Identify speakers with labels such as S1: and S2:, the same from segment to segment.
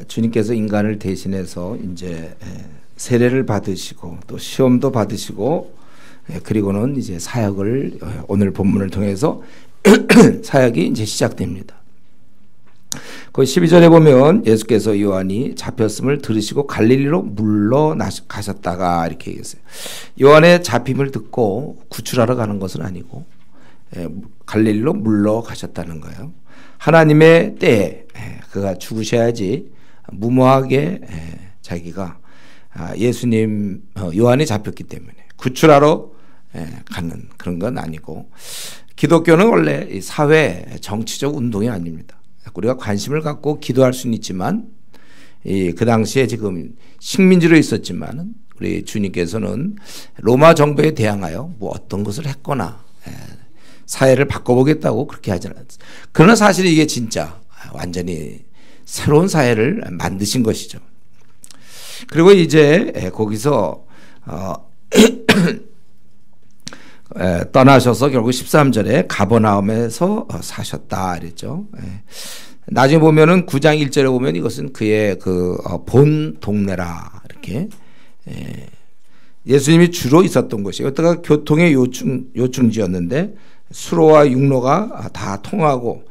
S1: 주님께서 인간을 대신해서 이제 세례를 받으시고 또 시험도 받으시고 그리고는 이제 사역을 오늘 본문을 통해서 사역이 이제 시작됩니다. 그 12절에 보면 예수께서 요한이 잡혔음을 들으시고 갈릴리로 물러가셨다가 이렇게 얘기했어요. 요한의 잡힘을 듣고 구출하러 가는 것은 아니고 갈릴리로 물러가셨다는 거예요. 하나님의 때에 그가 죽으셔야지 무모하게 자기가 예수님 요한이 잡혔기 때문에 구출하러 가는 그런 건 아니고, 기독교는 원래 사회 정치적 운동이 아닙니다. 우리가 관심을 갖고 기도할 수는 있지만 그 당시에 지금 식민지로 있었지만 우리 주님께서는 로마 정부에 대항하여 뭐 어떤 것을 했거나 사회를 바꿔보겠다고 그렇게 하지는 않습니다. 그러나 사실 이게 진짜 완전히 새로운 사회를 만드신 것이죠. 그리고 이제 거기서 떠나셔서 결국 13절에 가버나움에서 사셨다 그랬죠. 나중에 보면은 9장 1절에 보면 이것은 그의 본 동네라 이렇게 예수님이 주로 있었던 곳이 여기가 교통의 요충지였는데 수로와 육로가 다 통하고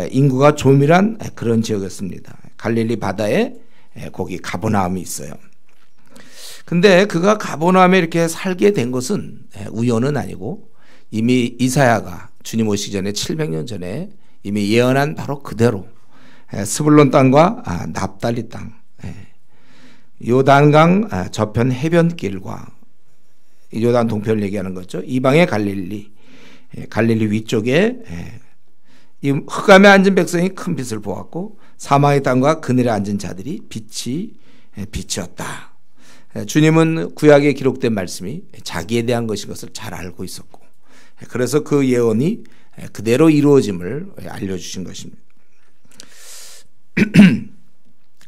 S1: 인구가 조밀한 그런 지역이었습니다. 갈릴리 바다에 거기 가버나움이 있어요. 근데 그가 가버나움에 이렇게 살게 된 것은 우연은 아니고 이미 이사야가 주님 오시기 전에 700년 전에 이미 예언한 바로 그대로 스불론 땅과 납달리 땅, 요단강 저편 해변길과 요단 동편을 얘기하는 거죠. 이방의 갈릴리 위쪽에 이 흑암에 앉은 백성이 큰 빛을 보았고 사망의 땅과 그늘에 앉은 자들이 빛이었다. 주님은 구약에 기록된 말씀이 자기에 대한 것인 것을 잘 알고 있었고 그래서 그 예언이 그대로 이루어짐을 알려주신 것입니다.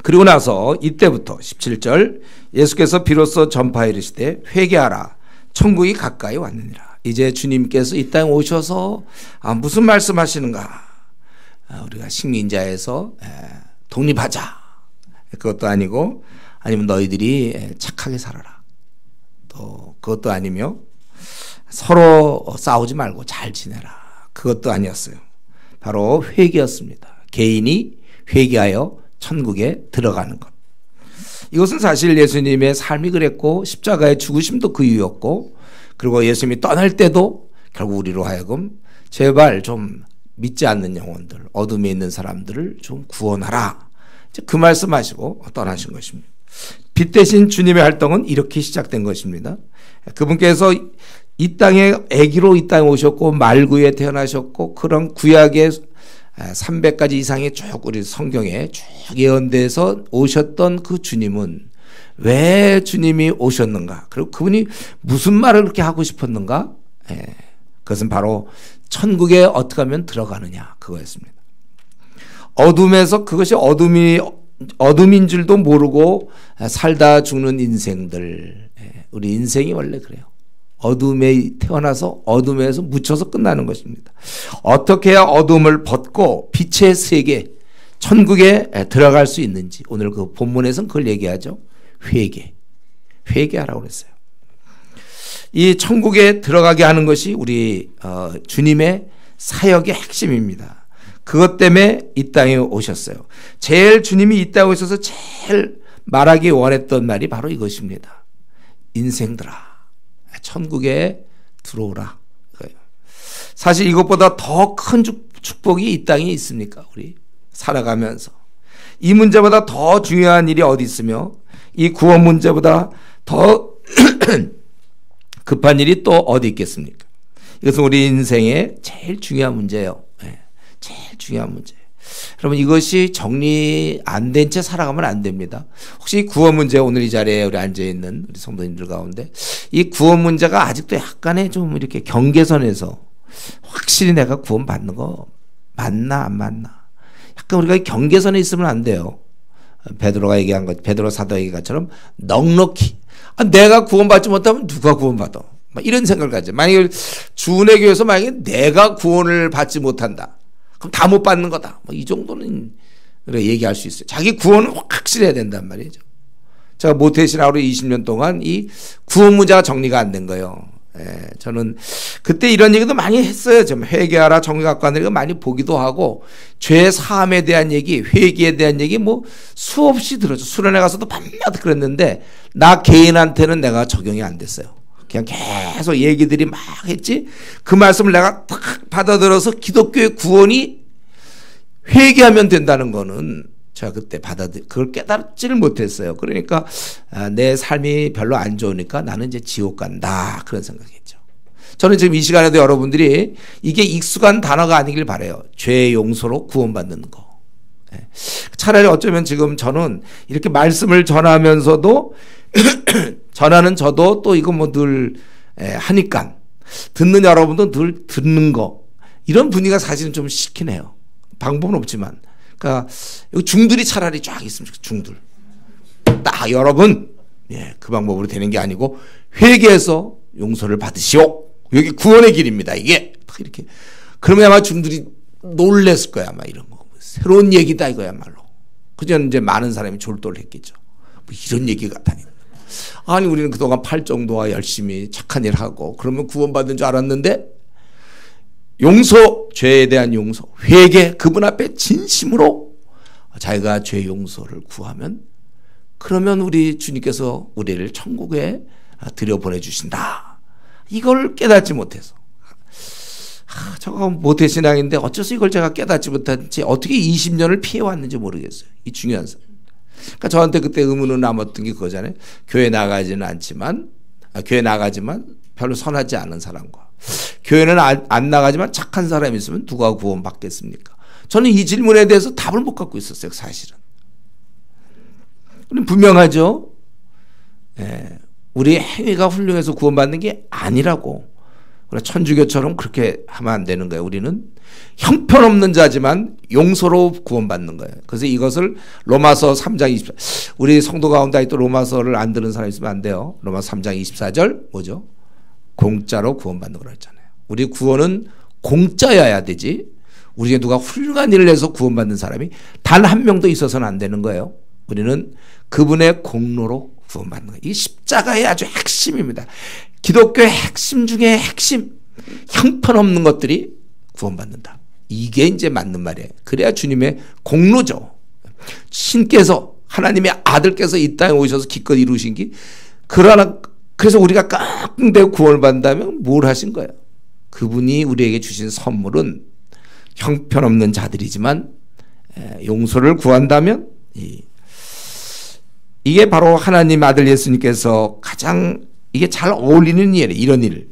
S1: 그리고 나서 이때부터 17절 예수께서 비로소 전파해 이르시되 회개하라 천국이 가까이 왔느니라. 이제 주님께서 이 땅에 오셔서 무슨 말씀하시는가, 우리가 식민자에서 독립하자 그것도 아니고 아니면 너희들이 착하게 살아라 또 그것도 아니며 서로 싸우지 말고 잘 지내라 그것도 아니었어요. 바로 회개였습니다. 개인이 회개하여 천국에 들어가는 것. 이것은 사실 예수님의 삶이 그랬고 십자가의 죽으심도 그 이유였고 그리고 예수님이 떠날 때도 결국 우리로 하여금 제발 좀 믿지 않는 영혼들 어둠에 있는 사람들을 좀 구원하라 그 말씀하시고 떠나신 것입니다. 빛 대신 주님의 활동은 이렇게 시작된 것입니다. 그분께서 이 땅에 아기로 이 땅에 오셨고 말구에 태어나셨고 그런 구약의 300가지 이상의 쭉 우리 성경에 쭉 예언돼서 오셨던 그 주님은 왜 주님이 오셨는가, 그리고 그분이 무슨 말을 그렇게 하고 싶었는가, 그것은 바로 천국에 어떻게 하면 들어가느냐 그거였습니다. 어둠에서 그것이 어둠인 줄도 모르고 살다 죽는 인생들, 우리 인생이 원래 그래요. 어둠에 태어나서 어둠에서 묻혀서 끝나는 것입니다. 어떻게 해야 어둠을 벗고 빛의 세계 천국에 들어갈 수 있는지 오늘 그 본문에서는 그걸 얘기하죠. 회개하라고 그랬어요. 이 천국에 들어가게 하는 것이 우리 주님의 사역의 핵심입니다. 그것 때문에 이 땅에 오셨어요. 제일 주님이 이 땅에 오셔서 제일 말하기 원했던 말이 바로 이것입니다. 인생들아 천국에 들어오라. 사실 이것보다 더 큰 축복이 이 땅에 있습니까? 우리 살아가면서 이 문제보다 더 중요한 일이 어디 있으며 이 구원 문제보다 더 급한 일이 또 어디 있겠습니까? 이것은 우리 인생의 제일 중요한 문제예요. 제일 중요한 문제. 여러분 이것이 정리 안 된 채 살아가면 안 됩니다. 혹시 구원 문제 오늘 이 자리에 우리 앉아있는 우리 성도님들 가운데 이 구원 문제가 아직도 약간의 좀 이렇게 경계선에서 확실히 내가 구원 받는 거 맞나 안 맞나 약간 우리가 경계선에 있으면 안 돼요. 베드로가 얘기한 것, 베드로 사도 얘기한 것처럼 넉넉히 내가 구원받지 못하면 누가 구원받아 이런 생각을 가져. 만약에 주은혜 교회에서 만약에 내가 구원을 받지 못한다 그럼 다 못 받는 거다. 이 정도는 그래 얘기할 수 있어요. 자기 구원은 확실해야 된단 말이죠. 제가 모태신앙으로 20년 동안 이 구원 문제가 정리가 안 된 거예요. 저는 그때 이런 얘기도 많이 했어요. 좀 회개하라 정리학관들이 많이 보기도 하고 죄 사함에 대한 얘기, 회개에 대한 얘기 뭐 수없이 들었죠. 수련회 가서도 밤낮 그랬는데 나 개인한테는 내가 적용이 안 됐어요. 그냥 계속 얘기들이 막 했지. 그 말씀을 내가 딱 받아들여서 기독교의 구원이 회개하면 된다는 거는 제가 그때 그걸 깨닫지를 못했어요. 그러니까 내 삶이 별로 안 좋으니까 나는 이제 지옥 간다 그런 생각했죠. 저는 지금 이 시간에도 여러분들이 이게 익숙한 단어가 아니길 바라요. 죄의 용서로 구원받는 거. 차라리 어쩌면 지금 저는 이렇게 말씀을 전하면서도 전하는 저도 또 이거 뭐 늘 하니까 듣는 여러분도 늘 듣는 거 이런 분위기가 사실은 좀 싫긴 해요. 방법은 없지만 그러니까 중들이 차라리 쫙 있으면 좋겠어요. 중들 딱 여러분 그 방법으로 되는 게 아니고 회개해서 용서를 받으시오. 여기 구원의 길입니다. 이게 이렇게 그러면 아마 중들이 놀랬을 거야. 아마 이런 거 새로운 얘기다 이거야말로. 그저 이제 많은 사람이 졸도했겠죠. 뭐 이런 얘기가 다니. 아니 우리는 그동안 팔정도와 열심히 착한 일 하고 그러면 구원받은 줄 알았는데 용서, 죄에 대한 용서, 회개, 그분 앞에 진심으로 자기가 죄 용서를 구하면 그러면 우리 주님께서 우리를 천국에 들여보내주신다. 이걸 깨닫지 못해서 저거 모태신앙인데 어째서 이걸 제가 깨닫지 못한지 어떻게 20년을 피해왔는지 모르겠어요. 이 중요한 사람. 그러니까 저한테 그때 의문은 남았던 게 그거잖아요. 교회 나가지는 않지만 교회 나가지만 별로 선하지 않은 사람과 교회는 안 나가지만 착한 사람이 있으면 누가 구원받겠습니까? 저는 이 질문에 대해서 답을 못 갖고 있었어요. 사실은. 분명하죠. 우리 행위가 훌륭해서 구원받는 게 아니라고. 천주교처럼 그렇게 하면 안 되는 거예요. 우리는 형편없는 자지만 용서로 구원받는 거예요. 그래서 이것을 로마서 3장 24절 우리 성도 가운데 또 로마서를 안 들은 사람 있으면 안 돼요. 로마서 3장 24절 뭐죠? 공짜로 구원받는 거라 했잖아요. 우리 구원은 공짜여야 되지. 우리에게 누가 훌륭한 일을 해서 구원받는 사람이 단 한 명도 있어서는 안 되는 거예요. 우리는 그분의 공로로 구원받는 거예요. 이 십자가의 아주 핵심입니다. 기독교의 핵심 중에 핵심. 형편없는 것들이 구원받는다. 이게 이제 맞는 말이에요. 그래야 주님의 공로죠. 신께서 하나님의 아들께서 이 땅에 오셔서 기껏 이루신 게 그러나 그래서 우리가 깡대고 구원을 받는다면 뭘 하신 거예요? 그분이 우리에게 주신 선물은 형편없는 자들이지만 용서를 구한다면 이게 바로 하나님 아들 예수님께서 가장 이게 잘 어울리는 일이에요. 이런 일.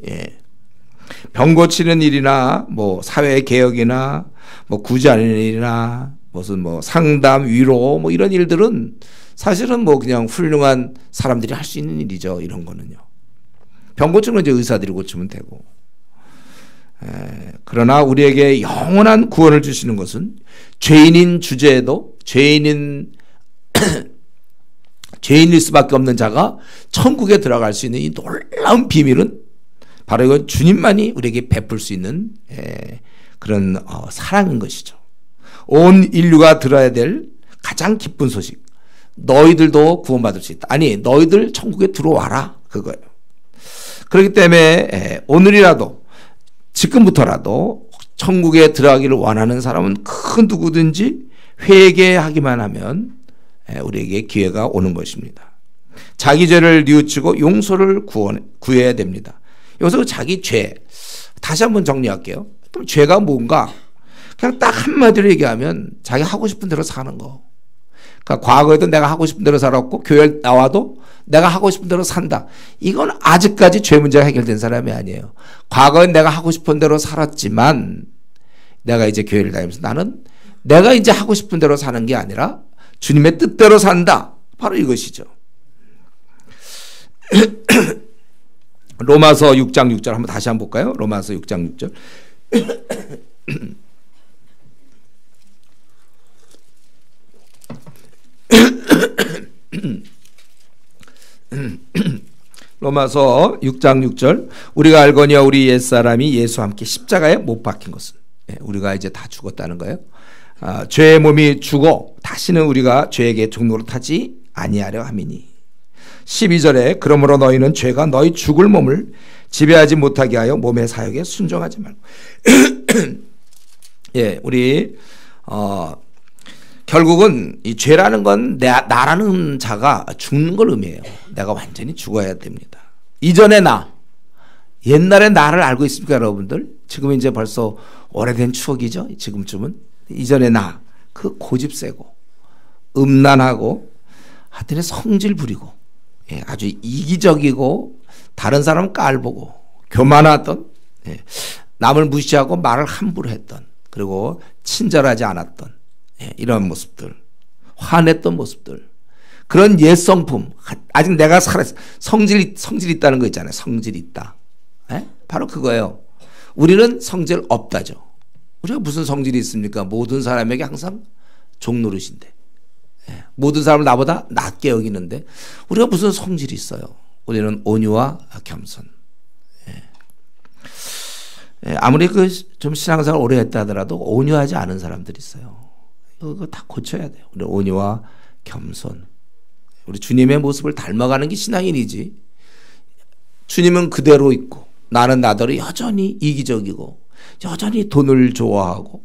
S1: 병 고치는 일이나 뭐 사회 개혁이나 뭐 구제하는 일이나 무슨 뭐 상담 위로 뭐 이런 일들은 사실은 뭐 그냥 훌륭한 사람들이 할 수 있는 일이죠. 이런 거는요. 병 고치는 건 이제 의사들이 고치면 되고. 그러나 우리에게 영원한 구원을 주시는 것은 죄인인 주제에도 죄인일 수밖에 없는 자가 천국에 들어갈 수 있는 이 놀라운 비밀은 바로 이건 주님만이 우리에게 베풀 수 있는 그런 사랑인 것이죠. 온 인류가 들어야 될 가장 기쁜 소식. 너희들도 구원받을 수 있다. 아니 너희들 천국에 들어와라. 그거예요. 그렇기 때문에 오늘이라도 지금부터라도 천국에 들어가기를 원하는 사람은 그 누구든지 회개하기만 하면 우리에게 기회가 오는 것입니다. 자기 죄를 뉘우치고 용서를 구해야 됩니다. 여기서 자기 죄 다시 한번 정리할게요. 그럼 죄가 뭔가 그냥 딱 한마디로 얘기하면 자기 하고 싶은 대로 사는 거. 그러니까 과거에도 내가 하고 싶은 대로 살았고 교회에 나와도 내가 하고 싶은 대로 산다. 이건 아직까지 죄 문제가 해결된 사람이 아니에요. 과거엔 내가 하고 싶은 대로 살았지만 내가 이제 교회를 다니면서 나는 내가 이제 하고 싶은 대로 사는 게 아니라 주님의 뜻대로 산다. 바로 이것이죠. 로마서 6장 6절 한번 다시 한번 볼까요? 로마서 6장 6절. 로마서 6장 6절 우리가 알거니와 우리 옛사람이 예수와 함께 십자가에 못 박힌 것은 우리가 이제 다 죽었다는 거예요. 죄의 몸이 죽어 다시는 우리가 죄에게 종로로 타지 아니하려 함이니. 12절에 그러므로 너희는 죄가 너희 죽을 몸을 지배하지 못하게 하여 몸의 사역에 순종하지 말고. 예, 우리 결국은 이 죄라는 건 나라는 자가 죽는 걸 의미해요. 내가 완전히 죽어야 됩니다. 이전의 나, 옛날의 나를 알고 있습니까, 여러분들? 지금 이제 벌써 오래된 추억이죠. 지금쯤은 이전의 나, 그 고집 세고 음란하고 하여튼 성질 부리고, 예, 아주 이기적이고 다른 사람 깔보고 교만하던, 예, 남을 무시하고 말을 함부로 했던, 그리고 친절하지 않았던, 예, 이런 모습들, 화냈던 모습들, 그런 옛 성품, 아직 내가 살아있어. 성질 있다는 거 있잖아요. 성질 있다. 예? 바로 그거예요. 우리는 성질 없다죠. 우리가 무슨 성질이 있습니까? 모든 사람에게 항상 종노릇인데, 예, 모든 사람을 나보다 낮게 여기는데 우리가 무슨 성질이 있어요? 우리는 온유와 겸손. 예. 예, 아무리 좀 신앙생활 오래 했다 하더라도 온유하지 않은 사람들이 있어요. 이거 다 고쳐야 돼요. 우리 온유와 겸손. 우리 주님의 모습을 닮아가는 게 신앙인이지. 주님은 그대로 있고 나는 나대로 여전히 이기적이고 여전히 돈을 좋아하고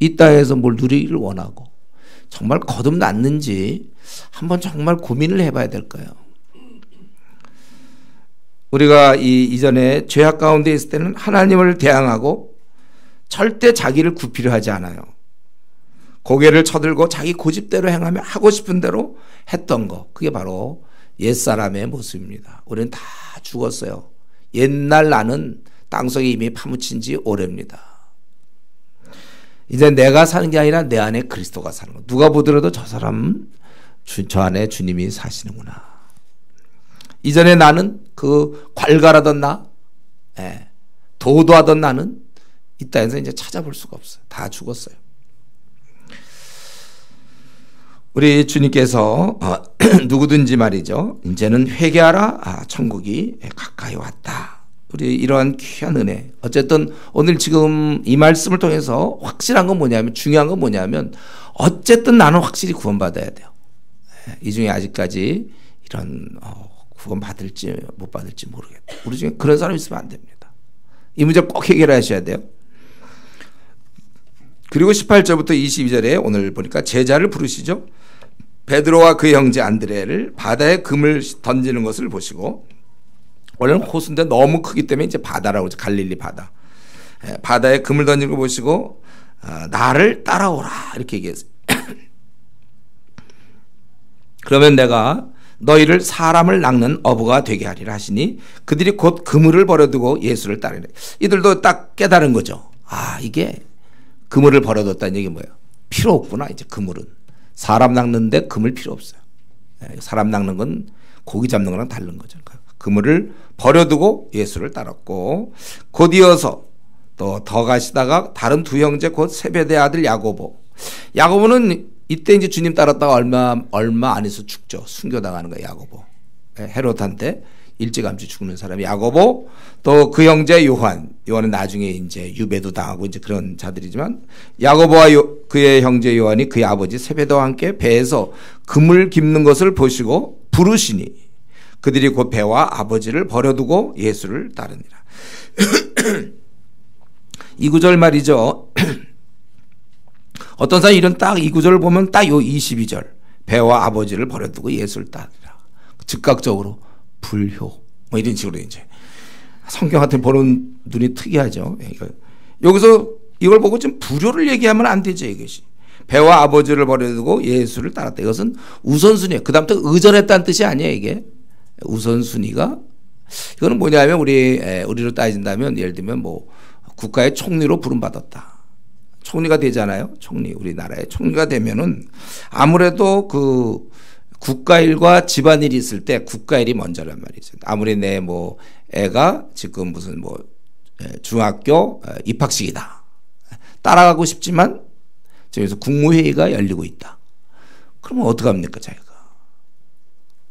S1: 이 땅에서 뭘 누리기를 원하고 정말 거듭났는지 한번 정말 고민을 해봐야 될 거예요. 우리가 이전에 죄악 가운데 있을 때는 하나님을 대항하고 절대 자기를 구피려 하지 않아요. 고개를 쳐들고 자기 고집대로 행하며 하고 싶은 대로 했던 거, 그게 바로 옛사람의 모습입니다. 우리는 다 죽었어요. 옛날 나는 땅속에 이미 파묻힌 지 오래입니다. 이제 내가 사는 게 아니라 내 안에 그리스도가 사는 거. 누가 보더라도 저 사람은 저 안에 주님이 사시는구나. 이전에 나는 그 괄괄하던 나, 예, 도도하던 나는 이 땅에서 이제 찾아볼 수가 없어요. 다 죽었어요. 우리 주님께서 누구든지 말이죠. 이제는 회개하라. 천국이 가까이 왔다. 우리 이러한 귀한 은혜. 어쨌든 오늘 지금 이 말씀을 통해서 확실한 건 뭐냐면, 중요한 건 뭐냐면 어쨌든 나는 확실히 구원받아야 돼요. 이 중에 아직까지 이런 구원 받을지 못 받을지 모르겠다. 우리 중에 그런 사람이 있으면 안 됩니다. 이 문제 꼭 해결하셔야 돼요. 그리고 18절부터 22절에 오늘 보니까 제자를 부르시죠. 베드로와 그 형제 안드레를 바다에 금을 던지는 것을 보시고, 원래는 호수인데 너무 크기 때문에 이제 바다라고 하죠. 갈릴리 바다. 바다에 금을 던지는 거 보시고 나를 따라오라 이렇게 얘기했어요. 그러면 내가 너희를 사람을 낚는 어부가 되게 하리라 하시니 그들이 곧 그물을 버려두고 예수를 따르래. 이들도 딱 깨달은 거죠. 아, 이게 그물을 버려뒀다는 얘기 뭐예요? 필요 없구나. 이제 그물은 사람 낚는데 그물 필요 없어요. 사람 낚는 건 고기 잡는 거랑 다른 거죠. 그물을 버려두고 예수를 따랐고, 곧 이어서 또 더 가시다가 다른 두 형제 곧 세베대 아들 야고보. 야고보는 이때 이제 주님 따랐다가 얼마 안 해서 죽죠. 순교당하는 거예요. 야고보. 헤롯한테 일찌감치 죽는 사람이 야고보, 또 그 형제 요한은 나중에 이제 유배도 당하고 이제 그런 자들이지만, 야고보와 그의 형제 요한이 그의 아버지 세베대와 함께 배에서 금을 깁는 것을 보시고 부르시니 그들이 곧 배와 아버지를 버려두고 예수를 따르니라. 이 구절 말이죠. 어떤 사람이 이런 딱 이 구절을 보면 딱 요 22절 배와 아버지를 버려두고 예수를 따르니라. 즉각적으로 불효 뭐 이런 식으로 이제 성경한테 보는 눈이 특이하죠. 여기서 이걸 보고 좀 불효를 얘기하면 안 되죠. 이것이 배와 아버지를 버려두고 예수를 따랐다. 이것은 우선순위예요. 그 다음부터 의존했다는 뜻이 아니에요. 이게 우선순위가, 이거는 뭐냐면 우리로 따진다면 예를 들면 뭐 국가의 총리로 부름받았다. 총리가 되잖아요. 총리, 우리나라의 총리가 되면은 아무래도 그 국가일과 집안일이 있을 때 국가일이 먼저란 말이죠. 아무리 내 뭐 애가 지금 무슨 뭐 중학교 입학식이다. 따라가고 싶지만 저기서 국무회의가 열리고 있다. 그러면 어떡합니까, 자기가?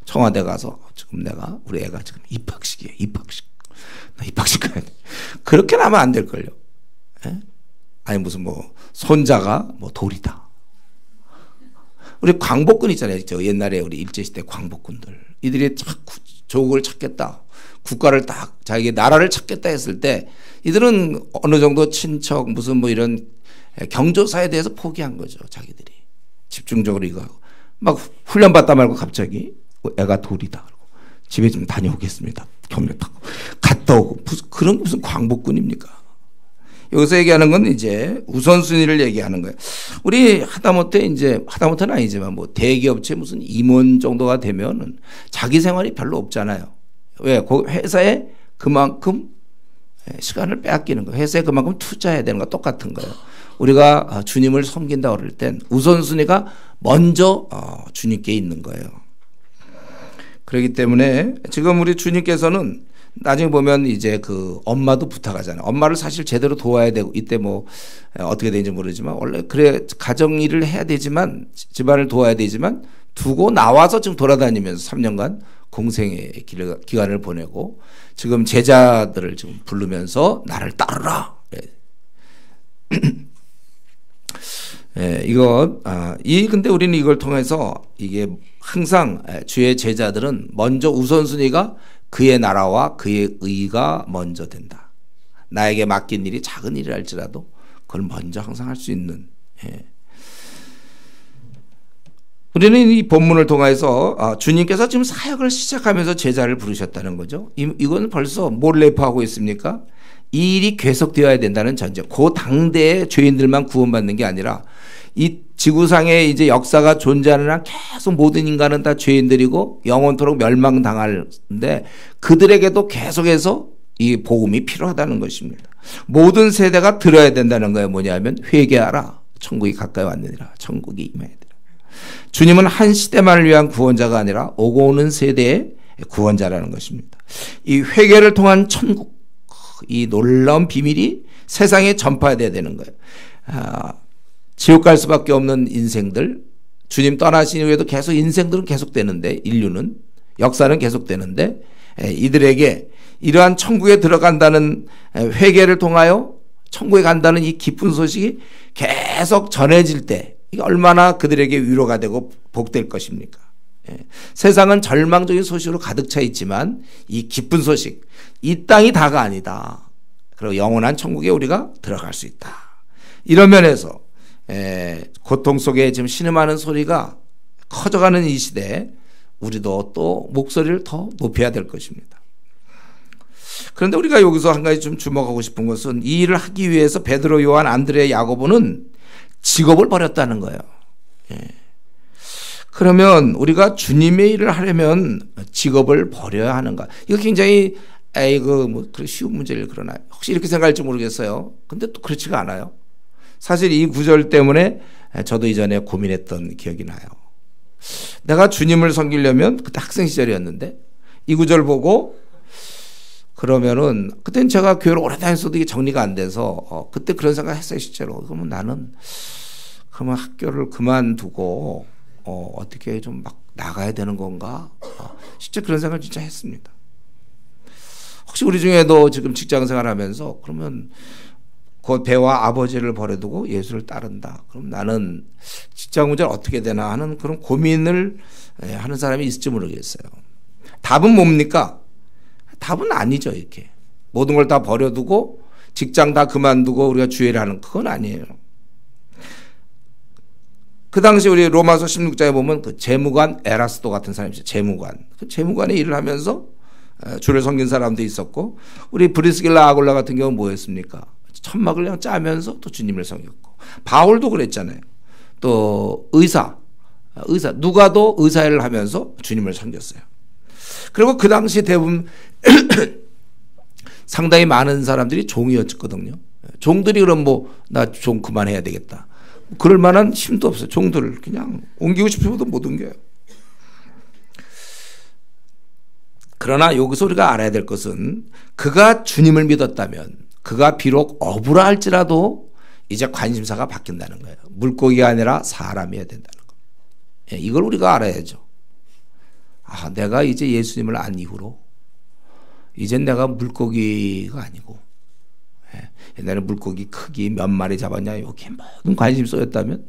S1: 청와대 가서 지금 우리 애가 지금 입학식이에요. 입학식. 나 입학식 가야 돼. 그렇게 하면 안 될걸요. 아니 무슨 뭐 손자가 뭐 돌이다. 우리 광복군 있잖아요. 저 옛날에 우리 일제시대 광복군들. 이들이 자꾸 조국을 찾겠다. 국가를 딱 자기 나라를 찾겠다 했을 때 이들은 어느 정도 친척 무슨 뭐 이런 경조사에 대해서 포기한 거죠. 자기들이. 집중적으로 이거 하고. 막 훈련 받다 말고 갑자기 애가 돌이다. 그러고 집에 좀 다녀오겠습니다. 경력 타고. 갔다 오고. 그런 무슨 광복군입니까? 여기서 얘기하는 건 이제 우선순위를 얘기하는 거예요. 우리 하다못해 이제 하다못해는 아니지만 뭐 대기업체 무슨 임원 정도가 되면은 자기 생활이 별로 없잖아요. 왜? 그 회사에 그만큼 시간을 빼앗기는 거예요. 회사에 그만큼 투자해야 되는 거 똑같은 거예요. 우리가 주님을 섬긴다 그럴 땐 우선순위가 먼저 주님께 있는 거예요. 그렇기 때문에 지금 우리 주님께서는 나중에 보면 이제 그 엄마도 부탁하잖아요. 엄마를 사실 제대로 도와야 되고 이때 뭐 어떻게 되는지 모르지만 원래 그래 가정 일을 해야 되지만 집안을 도와야 되지만 두고 나와서 지금 돌아다니면서 3년간 공생의 기간을 보내고 지금 제자들을 지금 부르면서 나를 따르라. 근데 우리는 이걸 통해서 이게 항상 주의 제자들은 먼저 우선순위가 그의 나라와 그의 의가 먼저 된다. 나에게 맡긴 일이 작은 일이 할지라도 그걸 먼저 항상 할 수 있는. 우리는 이 본문을 통해서 주님께서 지금 사역을 시작하면서 제자를 부르셨다는 거죠. 이건 벌써 뭘 내포하고 있습니까? 이 일이 계속되어야 된다는 전제. 그 당대의 죄인들만 구원받는 게 아니라 이 지구상에 이제 역사가 존재하는 한 계속 모든 인간은 다 죄인들이고 영원토록 멸망당하는데 그들에게도 계속해서 이 복음이 필요하다는 것입니다. 모든 세대가 들어야 된다는 거예요. 뭐냐면 회개하라. 천국이 가까이 왔느니라. 천국이 임해야 되라. 주님은 한 시대만을 위한 구원자가 아니라 오고 오는 세대의 구원자라는 것입니다. 이 회개를 통한 천국, 이 놀라운 비밀이 세상에 전파돼야 되는 거예요. 지옥 갈 수밖에 없는 인생들, 주님 떠나신 이후에도 계속 인생들은 계속되는데 인류는 역사는 계속되는데 이들에게 이러한 천국에 들어간다는 회개를 통하여 천국에 간다는 이 기쁜 소식이 계속 전해질 때 이게 얼마나 그들에게 위로가 되고 복될 것입니까? 세상은 절망적인 소식으로 가득 차 있지만 이 기쁜 소식, 이 땅이 다가 아니다. 그리고 영원한 천국에 우리가 들어갈 수 있다. 이런 면에서 고통 속에 지금 신음하는 소리가 커져가는 이 시대에 우리도 또 목소리를 더 높여야 될 것입니다. 그런데 우리가 여기서 한 가지 좀 주목하고 싶은 것은 이 일을 하기 위해서 베드로, 요한, 안드레, 야고보는 직업을 버렸다는 거예요. 그러면 우리가 주님의 일을 하려면 직업을 버려야 하는가? 이거 굉장히 뭐 쉬운 문제를 그러나 혹시 이렇게 생각할지 모르겠어요. 근데 또 그렇지가 않아요. 사실 이 구절 때문에 저도 이전에 고민했던 기억이 나요. 내가 주님을 섬기려면 그때 학생 시절이었는데 이 구절 보고 그러면은 그때는 제가 교회를 오래 다녔어도 이게 정리가 안 돼서 그때 그런 생각을 했어요. 실제로. 그러면 나는 그러면 학교를 그만두고 어떻게 좀 막 나가야 되는 건가? 실제 그런 생각을 진짜 했습니다. 혹시 우리 중에도 지금 직장 생활하면서 그러면 그 배와 아버지를 버려두고 예수를 따른다. 그럼 나는 직장 문제를 어떻게 되나 하는 그런 고민을 하는 사람이 있을지 모르겠어요. 답은 뭡니까? 답은 아니죠. 이렇게 모든 걸 다 버려두고 직장 다 그만두고 우리가 주의를 하는 그건 아니에요. 그 당시 우리 로마서 16장에 보면 그 재무관 에라스도 같은 사람이 있어요. 재무관. 그 재무관의 일을 하면서 주를 섬긴 사람도 있었고 우리 브리스길라 아굴라 같은 경우는 뭐였습니까? 천막을 그냥 짜면서 또 주님을 섬겼고 바울도 그랬잖아요. 또 의사 누가도 의사 일을 하면서 주님을 섬겼어요. 그리고 그 당시 대부분 상당히 많은 사람들이 종이었거든요. 종들이 그럼 뭐 나 종 그만해야 되겠다. 그럴 만한 힘도 없어요. 종들을 그냥 옮기고 싶어도 못 옮겨요. 그러나 여기서 우리가 알아야 될 것은 그가 주님을 믿었다면 그가 비록 어부라 할지라도 이제 관심사가 바뀐다는 거예요. 물고기가 아니라 사람이어야 된다는 거예요. 이걸 우리가 알아야죠. 내가 이제 예수님을 안 이후로 이젠 내가 물고기가 아니고 옛날에 물고기 크기 몇 마리 잡았냐 여기에 모든 관심이 쏘였다면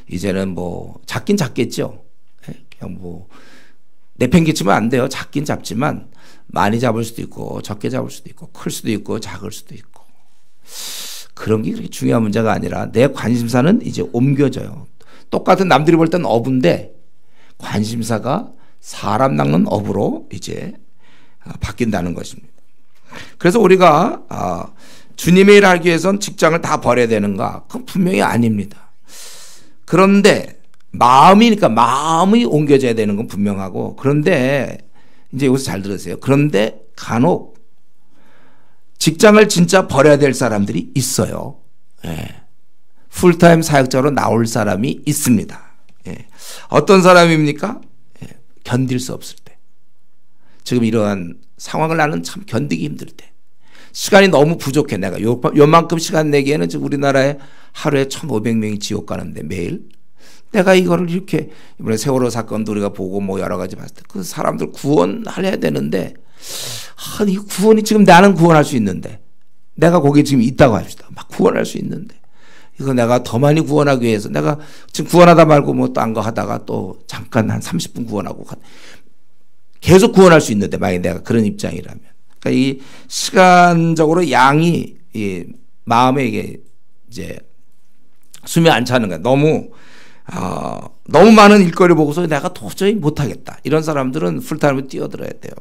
S1: 이제는 뭐 작긴 작겠죠. 그냥 뭐 내팽개치면 안 돼요. 작긴 작지만 많이 잡을 수도 있고 적게 잡을 수도 있고 클 수도 있고 작을 수도 있고 그런 게 그렇게 중요한 문제가 아니라 내 관심사는 이제 옮겨져요. 똑같은 남들이 볼 땐 어부인데 관심사가 사람 낚는 어부로 이제 바뀐다는 것입니다. 그래서 우리가 주님의 일을 하기 위해서는 직장을 다 버려야 되는가? 그건 분명히 아닙니다. 그런데 마음이니까 마음이 옮겨져야 되는 건 분명하고 그런데 이제 여기서 잘 들으세요. 그런데 간혹 직장을 진짜 버려야 될 사람들이 있어요. 예. 풀타임 사역자로 나올 사람이 있습니다. 예. 어떤 사람입니까? 예. 견딜 수 없을 때. 지금 이러한 상황을 나는 참 견디기 힘들 때. 시간이 너무 부족해. 내가 요만큼 시간 내기에는 지금 우리나라에 하루에 1,500명이 지옥 가는데 매일. 내가 이거를 이렇게 이번에 세월호 사건도 우리가 보고 뭐 여러 가지 봤을 때 그 사람들 구원해야 되는데 이 구원이 지금 나는 구원할 수 있는데 내가 거기에 지금 있다고 합시다. 막 구원할 수 있는데 이거 내가 더 많이 구원하기 위해서 내가 지금 구원하다 말고 뭐 딴 거 하다가 또 잠깐 한 30분 구원하고 계속 구원할 수 있는데 만약에 내가 그런 입장이라면 그러니까 이 시간적으로 양이 이 마음에 이게 이제 숨이 안 차는 거야. 너무 많은 일거리 보고서 내가 도저히 못하겠다. 이런 사람들은 풀타임으로 뛰어들어야 돼요.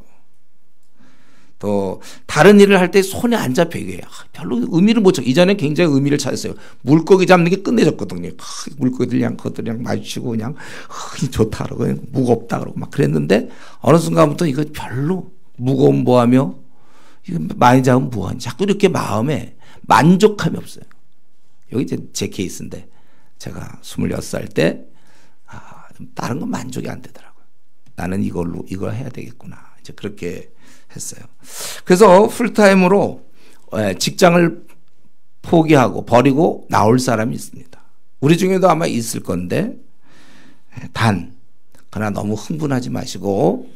S1: 또 다른 일을 할 때 손에 안 잡혀. 이게 별로 의미를 못 찾고 이전에 굉장히 의미를 찾았어요. 물고기 잡는 게 끝내줬거든요. 물고기들 그냥 그것들 그냥 마주치고 그냥 좋다 그러고 그냥 무겁다 그러고 막 그랬는데 어느 순간부터 이거 별로 무거운 뭐하며 이거 많이 잡으면 뭐하니 자꾸 이렇게 마음에 만족감이 없어요. 여기 이제 제 케이스인데 제가 26살 때 다른 건 만족이 안 되더라고요. 나는 이걸 해야 되겠구나. 이제 그렇게 했어요. 그래서 풀타임으로 직장을 포기하고 버리고 나올 사람이 있습니다. 우리 중에도 아마 있을 건데 그러나 너무 흥분하지 마시고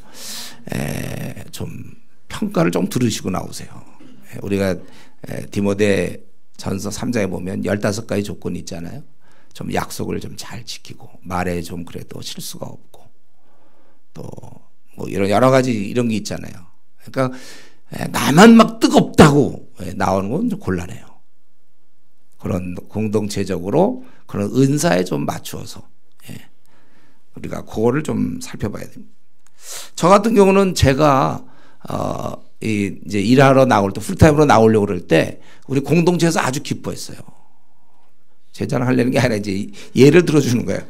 S1: 좀 평가를 좀 들으시고 나오세요. 우리가 디모데 전서 3장에 보면 15가지 조건이 있잖아요. 좀 약속을 좀 잘 지키고 말에 좀 그래도 실수가 없고 또 뭐 이런 여러 가지 이런 게 있잖아요. 그러니까 나만 막 뜨겁다고 나오는 건 좀 곤란해요. 그런 공동체적으로 그런 은사에 좀 맞추어서 우리가 그거를 좀 살펴봐야 됩니다. 저 같은 경우는 제가 이제 일하러 나올 때 풀타임으로 나오려고 그럴 때 우리 공동체에서 아주 기뻐했어요. 제자를 하려는 게 아니라 이제 예를 들어주는 거예요.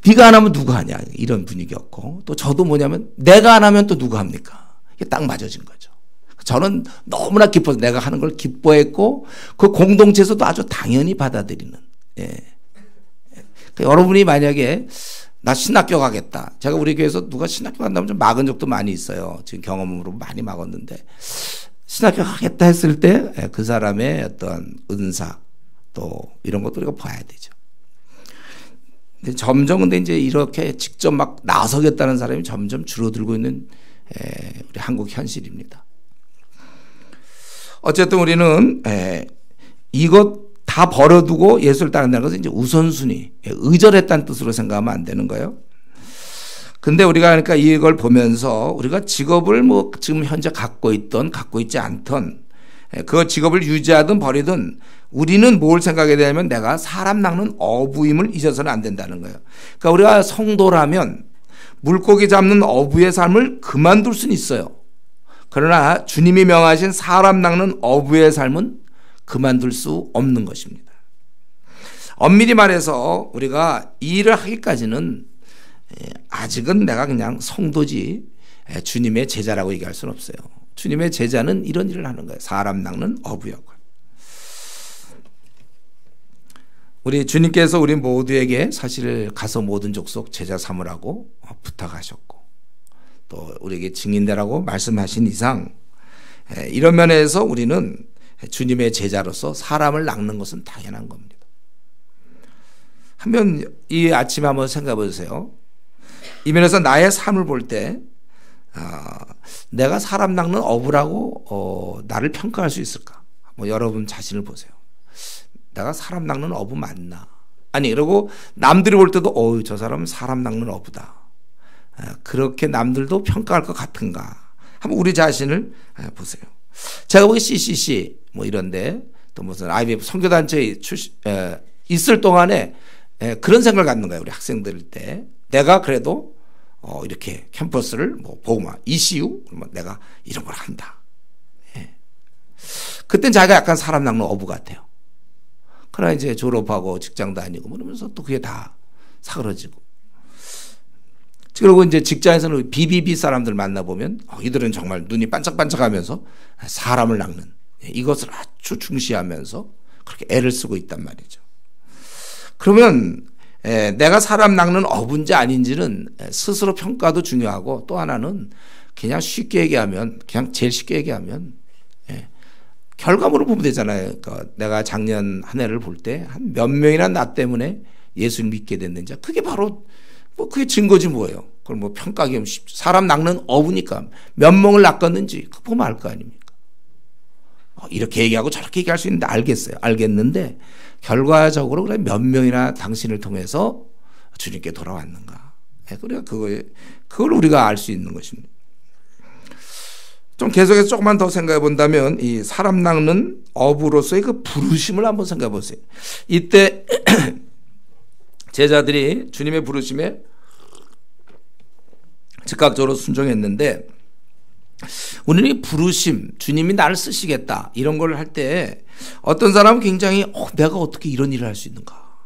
S1: 네가 안 하면 누가 하냐 이런 분위기였고 또 저도 뭐냐면 내가 안 하면 또 누가 합니까? 이게 딱 맞아진 거죠. 저는 너무나 기뻐서 내가 하는 걸 기뻐했고 그 공동체에서도 아주 당연히 받아들이는. 그러니까 여러분이 만약에 나 신학교 가겠다. 제가 우리 교회에서 누가 신학교 간다면 좀 막은 적도 많이 있어요. 지금 경험으로 많이 막았는데 신학교 가겠다 했을 때 그 사람의 어떤 은사 또 이런 것도 우리가 봐야 되죠. 근데 점점 근데 이제 이렇게 직접 막 나서겠다는 사람이 점점 줄어들고 있는 우리 한국 현실입니다. 어쨌든 우리는 이것 다 버려두고 예수를 따른다는 것은 이제 우선순위, 의절했다는 뜻으로 생각하면 안 되는 거예요. 근데 우리가 그러니까 이걸 보면서 우리가 직업을 뭐 지금 현재 갖고 있던 갖고 있지 않던 그 직업을 유지하든 버리든 우리는 뭘 생각해야 되냐면 내가 사람 낚는 어부임을 잊어서는 안 된다는 거예요. 그러니까 우리가 성도라면 물고기 잡는 어부의 삶을 그만둘 수는 있어요. 그러나 주님이 명하신 사람 낚는 어부의 삶은 그만둘 수 없는 것입니다. 엄밀히 말해서 우리가 이 일을 하기까지는 아직은 내가 그냥 성도지 주님의 제자라고 얘기할 수는 없어요. 주님의 제자는 이런 일을 하는 거예요. 사람 낚는 어부 역할. 우리 주님께서 우리 모두에게 사실 가서 모든 족속 제자 삼으라고 부탁하셨고 또 우리에게 증인되라고 말씀하신 이상 이런 면에서 우리는 주님의 제자로서 사람을 낚는 것은 당연한 겁니다. 한번 이 아침에 한번 생각해 보세요. 이 면에서 나의 삶을 볼 때 내가 사람 낚는 어부라고 나를 평가할 수 있을까? 뭐 여러분 자신을 보세요. 내가 사람 낚는 어부 맞나? 아니, 이러고 남들이 볼 때도 저 사람은 사람 낚는 어부다. 그렇게 남들도 평가할 것 같은가? 한번 우리 자신을 보세요. 제가 보기 CCC 뭐 이런데 또 무슨 IBF 선교단체에 있을 동안에 그런 생각을 갖는 거예요. 우리 학생들 때 내가 그래도 이렇게 캠퍼스를 뭐 보고만 ECU 그러면 내가 이런 걸 한다. 그땐 자기가 약간 사람 낚는 어부 같아요. 그러나 이제 졸업하고 직장 다니고 그러면서 또 그게 다 사그러지고. 그리고 이제 직장에서는 BBB 사람들 만나보면 이들은 정말 눈이 반짝반짝하면서 사람을 낚는 이것을 아주 중시하면서 그렇게 애를 쓰고 있단 말이죠. 그러면 내가 사람 낚는 어부인지 아닌지는 스스로 평가도 중요하고 또 하나는 그냥 쉽게 얘기하면 그냥 제일 쉽게 얘기하면 결과물을 보면 되잖아요. 그러니까 내가 작년 한 해를 볼 때 한 몇 명이나 나 때문에 예수를 믿게 됐는지 그게 바로 뭐 그게 증거지 뭐예요. 그걸 뭐 평가하기 쉽죠. 사람 낚는 어부니까 몇 명을 낚았는지 그거 보면 알 거 아닙니까? 이렇게 얘기하고 저렇게 얘기할 수 있는데 알겠는데 결과적으로 그래 몇 명이나 당신을 통해서 주님께 돌아왔는가? 그래 그걸 우리가 알 수 있는 것입니다. 좀 계속해서 조금만 더 생각해 본다면 이 사람 낚는 어부로서의 그 부르심을 한번 생각해 보세요. 이때 제자들이 주님의 부르심에 즉각적으로 순종했는데 우리는 이 부르심, 주님이 나를 쓰시겠다 이런 걸 할 때 어떤 사람은 굉장히 내가 어떻게 이런 일을 할 수 있는가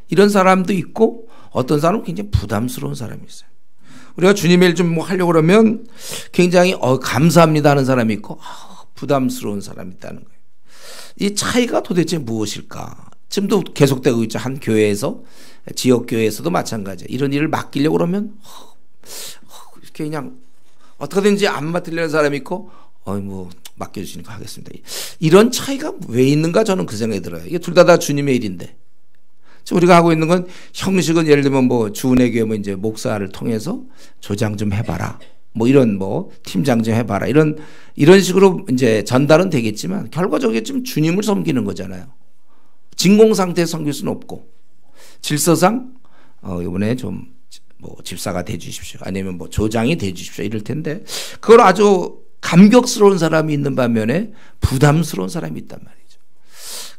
S1: 이런 사람도 있고 어떤 사람은 굉장히 부담스러운 사람이 있어요. 우리가 주님의 일 좀 뭐 하려고 그러면 굉장히 감사합니다 하는 사람이 있고 부담스러운 사람이 있다는 거예요. 이 차이가 도대체 무엇일까? 지금도 계속되고 있죠. 한 교회에서 지역교회에서도 마찬가지예요. 이런 일을 맡기려고 그러면 이렇게 그냥 어떻게든지 안 맡으려는 사람이 있고 뭐 맡겨주시니까 하겠습니다. 이런 차이가 왜 있는가 저는 그 생각이 들어요. 이게 둘 다 주님의 일인데 우리가 하고 있는 건 형식은 예를 들면 뭐 주은혜 교회 뭐 이제 목사를 통해서 조장 좀 해봐라. 뭐 이런 뭐 팀장 좀 해봐라. 이런 식으로 이제 전달은 되겠지만 결과적으로 좀 주님을 섬기는 거잖아요. 진공 상태에 섬길 수는 없고 질서상 이번에 좀 뭐 집사가 돼 주십시오. 아니면 뭐 조장이 돼 주십시오. 이럴 텐데 그걸 아주 감격스러운 사람이 있는 반면에 부담스러운 사람이 있단 말이죠.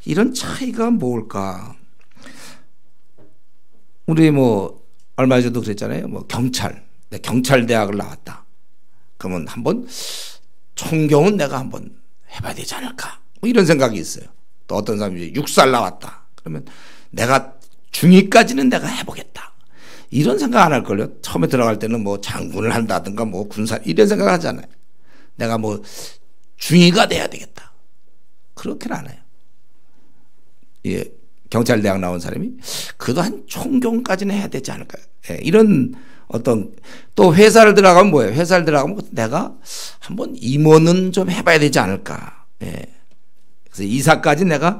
S1: 이런 차이가 뭘까? 우리 뭐 얼마 전도 그랬잖아요. 뭐 경찰 대학을 나왔다. 그러면 한번 총경은 내가 한번 해봐야 되지 않을까? 뭐 이런 생각이 있어요. 또 어떤 사람이 육살 나왔다. 그러면 내가 중위까지는 내가 해보겠다. 이런 생각 안 할걸요. 처음에 들어갈 때는 뭐 장군을 한다든가 뭐 군사 이런 생각 하잖아요. 내가 뭐 중위가 돼야 되겠다. 그렇게는 안 해요. 예, 경찰대학 나온 사람이 그래도 한 총경까지는 해야 되지 않을까요? 예, 이런 어떤 또 회사를 들어가면 뭐예요? 회사를 들어가면 내가 한번 임원은 좀 해봐야 되지 않을까? 예. 그래서 이사까지 내가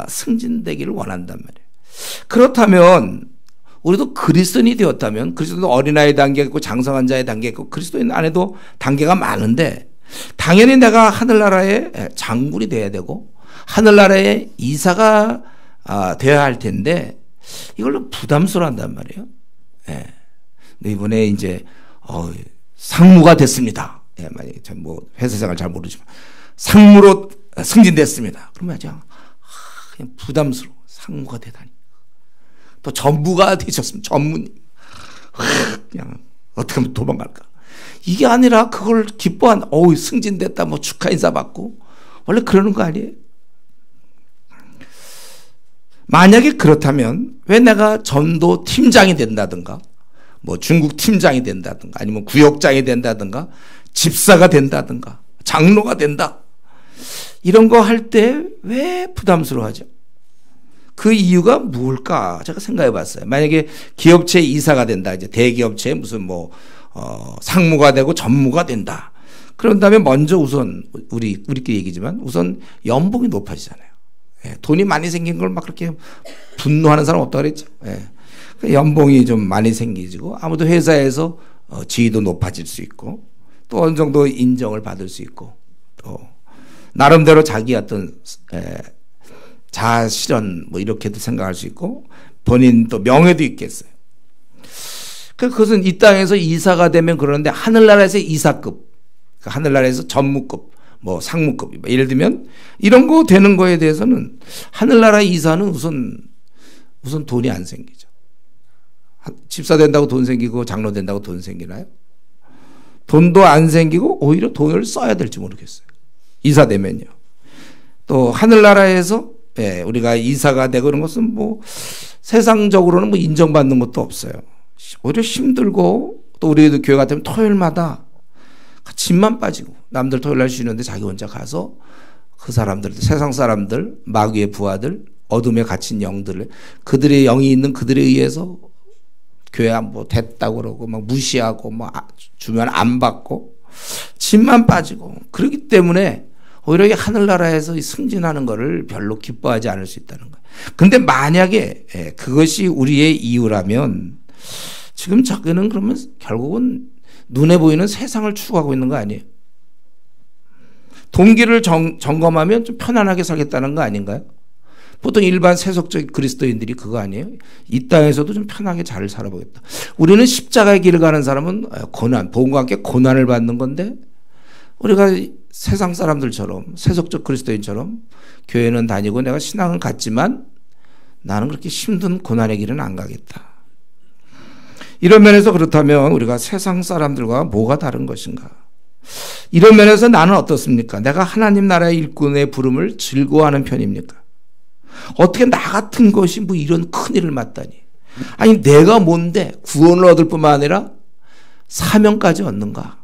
S1: 승진되기를 원한단 말이에요. 그렇다면 우리도 그리스도인이 되었다면 그리스도도 어린아이 단계가 있고 장성한 자의 단계가 있고 그리스도인 안에도 단계가 많은데 당연히 내가 하늘나라의 장군이 돼야 되고 하늘나라의 이사가 되어야 할 텐데 이걸로 부담스러워한단 말이에요. 예. 이번에 이제 상무가 됐습니다. 예, 만약에 뭐 회사 생활 잘 모르지만 상무로 승진됐습니다. 그러면 그냥 부담스러워. 상무가 되다니. 또 전무가 되셨으면 전무님. 그냥 어떻게 하면 도망갈까. 이게 아니라 그걸 기뻐한 승진됐다 뭐 축하 인사 받고 원래 그러는 거 아니에요? 만약에 그렇다면 왜 내가 전도 팀장이 된다든가 뭐 중국 팀장이 된다든가 아니면 구역장이 된다든가 집사가 된다든가 장로가 된다 이런 거 할 때 왜 부담스러워하죠? 그 이유가 뭘까? 제가 생각해 봤어요. 만약에 기업체 이사가 된다. 이제 대기업체에 무슨 뭐 상무가 되고 전무가 된다. 그런다면 먼저 우선 우리끼리 얘기지만 우선 연봉이 높아지잖아요. 예, 돈이 많이 생긴 걸 막 그렇게 분노하는 사람 없다 그랬죠. 예. 연봉이 좀 많이 생기고 아무도 회사에서 지위도 높아질 수 있고 또 어느 정도 인정을 받을 수 있고 또 나름대로 자기 어떤 자아실현 뭐 이렇게도 생각할 수 있고 본인 또 명예도 있겠어요. 그것은 이 땅에서 이사가 되면 그러는데 하늘나라에서 이사급, 하늘나라에서 전무급, 뭐 상무급, 예를 들면 이런 거 되는 거에 대해서는 하늘나라 이사는 우선 돈이 안 생기죠. 집사 된다고 돈 생기고 장로 된다고 돈 생기나요? 돈도 안 생기고 오히려 돈을 써야 될지 모르겠어요. 이사 되면요. 또 하늘나라에서 우리가 이사가 되고 그런 것은 뭐 세상적으로는 뭐 인정받는 것도 없어요. 오히려 힘들고 또 우리도 교회 같으면 토요일마다 짐만 빠지고 남들 토요일 날 쉬는데 자기 혼자 가서 그 사람들, 세상 사람들, 마귀의 부하들, 어둠에 갇힌 영들을 그들의 영이 있는 그들에 의해서 교회 뭐 됐다고 그러고 막 무시하고 뭐 주면 안 받고 짐만 빠지고 그렇기 때문에 오히려 이 하늘나라에서 승진하는 것을 별로 기뻐하지 않을 수 있다는 거예요. 근데 만약에 그것이 우리의 이유라면 지금 자기는 그러면 결국은 눈에 보이는 세상을 추구하고 있는 거 아니에요? 동기를 점검하면 좀 편안하게 살겠다는 거 아닌가요? 보통 일반 세속적 그리스도인들이 그거 아니에요? 이 땅에서도 좀 편하게 잘 살아보겠다. 우리는 십자가의 길을 가는 사람은 고난, 복음과 함께 고난을 받는 건데 우리가 세상 사람들처럼 세속적 그리스도인처럼 교회는 다니고 내가 신앙은 갖지만 나는 그렇게 힘든 고난의 길은 안 가겠다. 이런 면에서 그렇다면 우리가 세상 사람들과 뭐가 다른 것인가? 이런 면에서 나는 어떻습니까? 내가 하나님 나라의 일꾼의 부름을 즐거워하는 편입니까? 어떻게 나 같은 것이 뭐 이런 큰일을 맡다니. 아니 내가 뭔데 구원을 얻을 뿐만 아니라 사명까지 얻는가.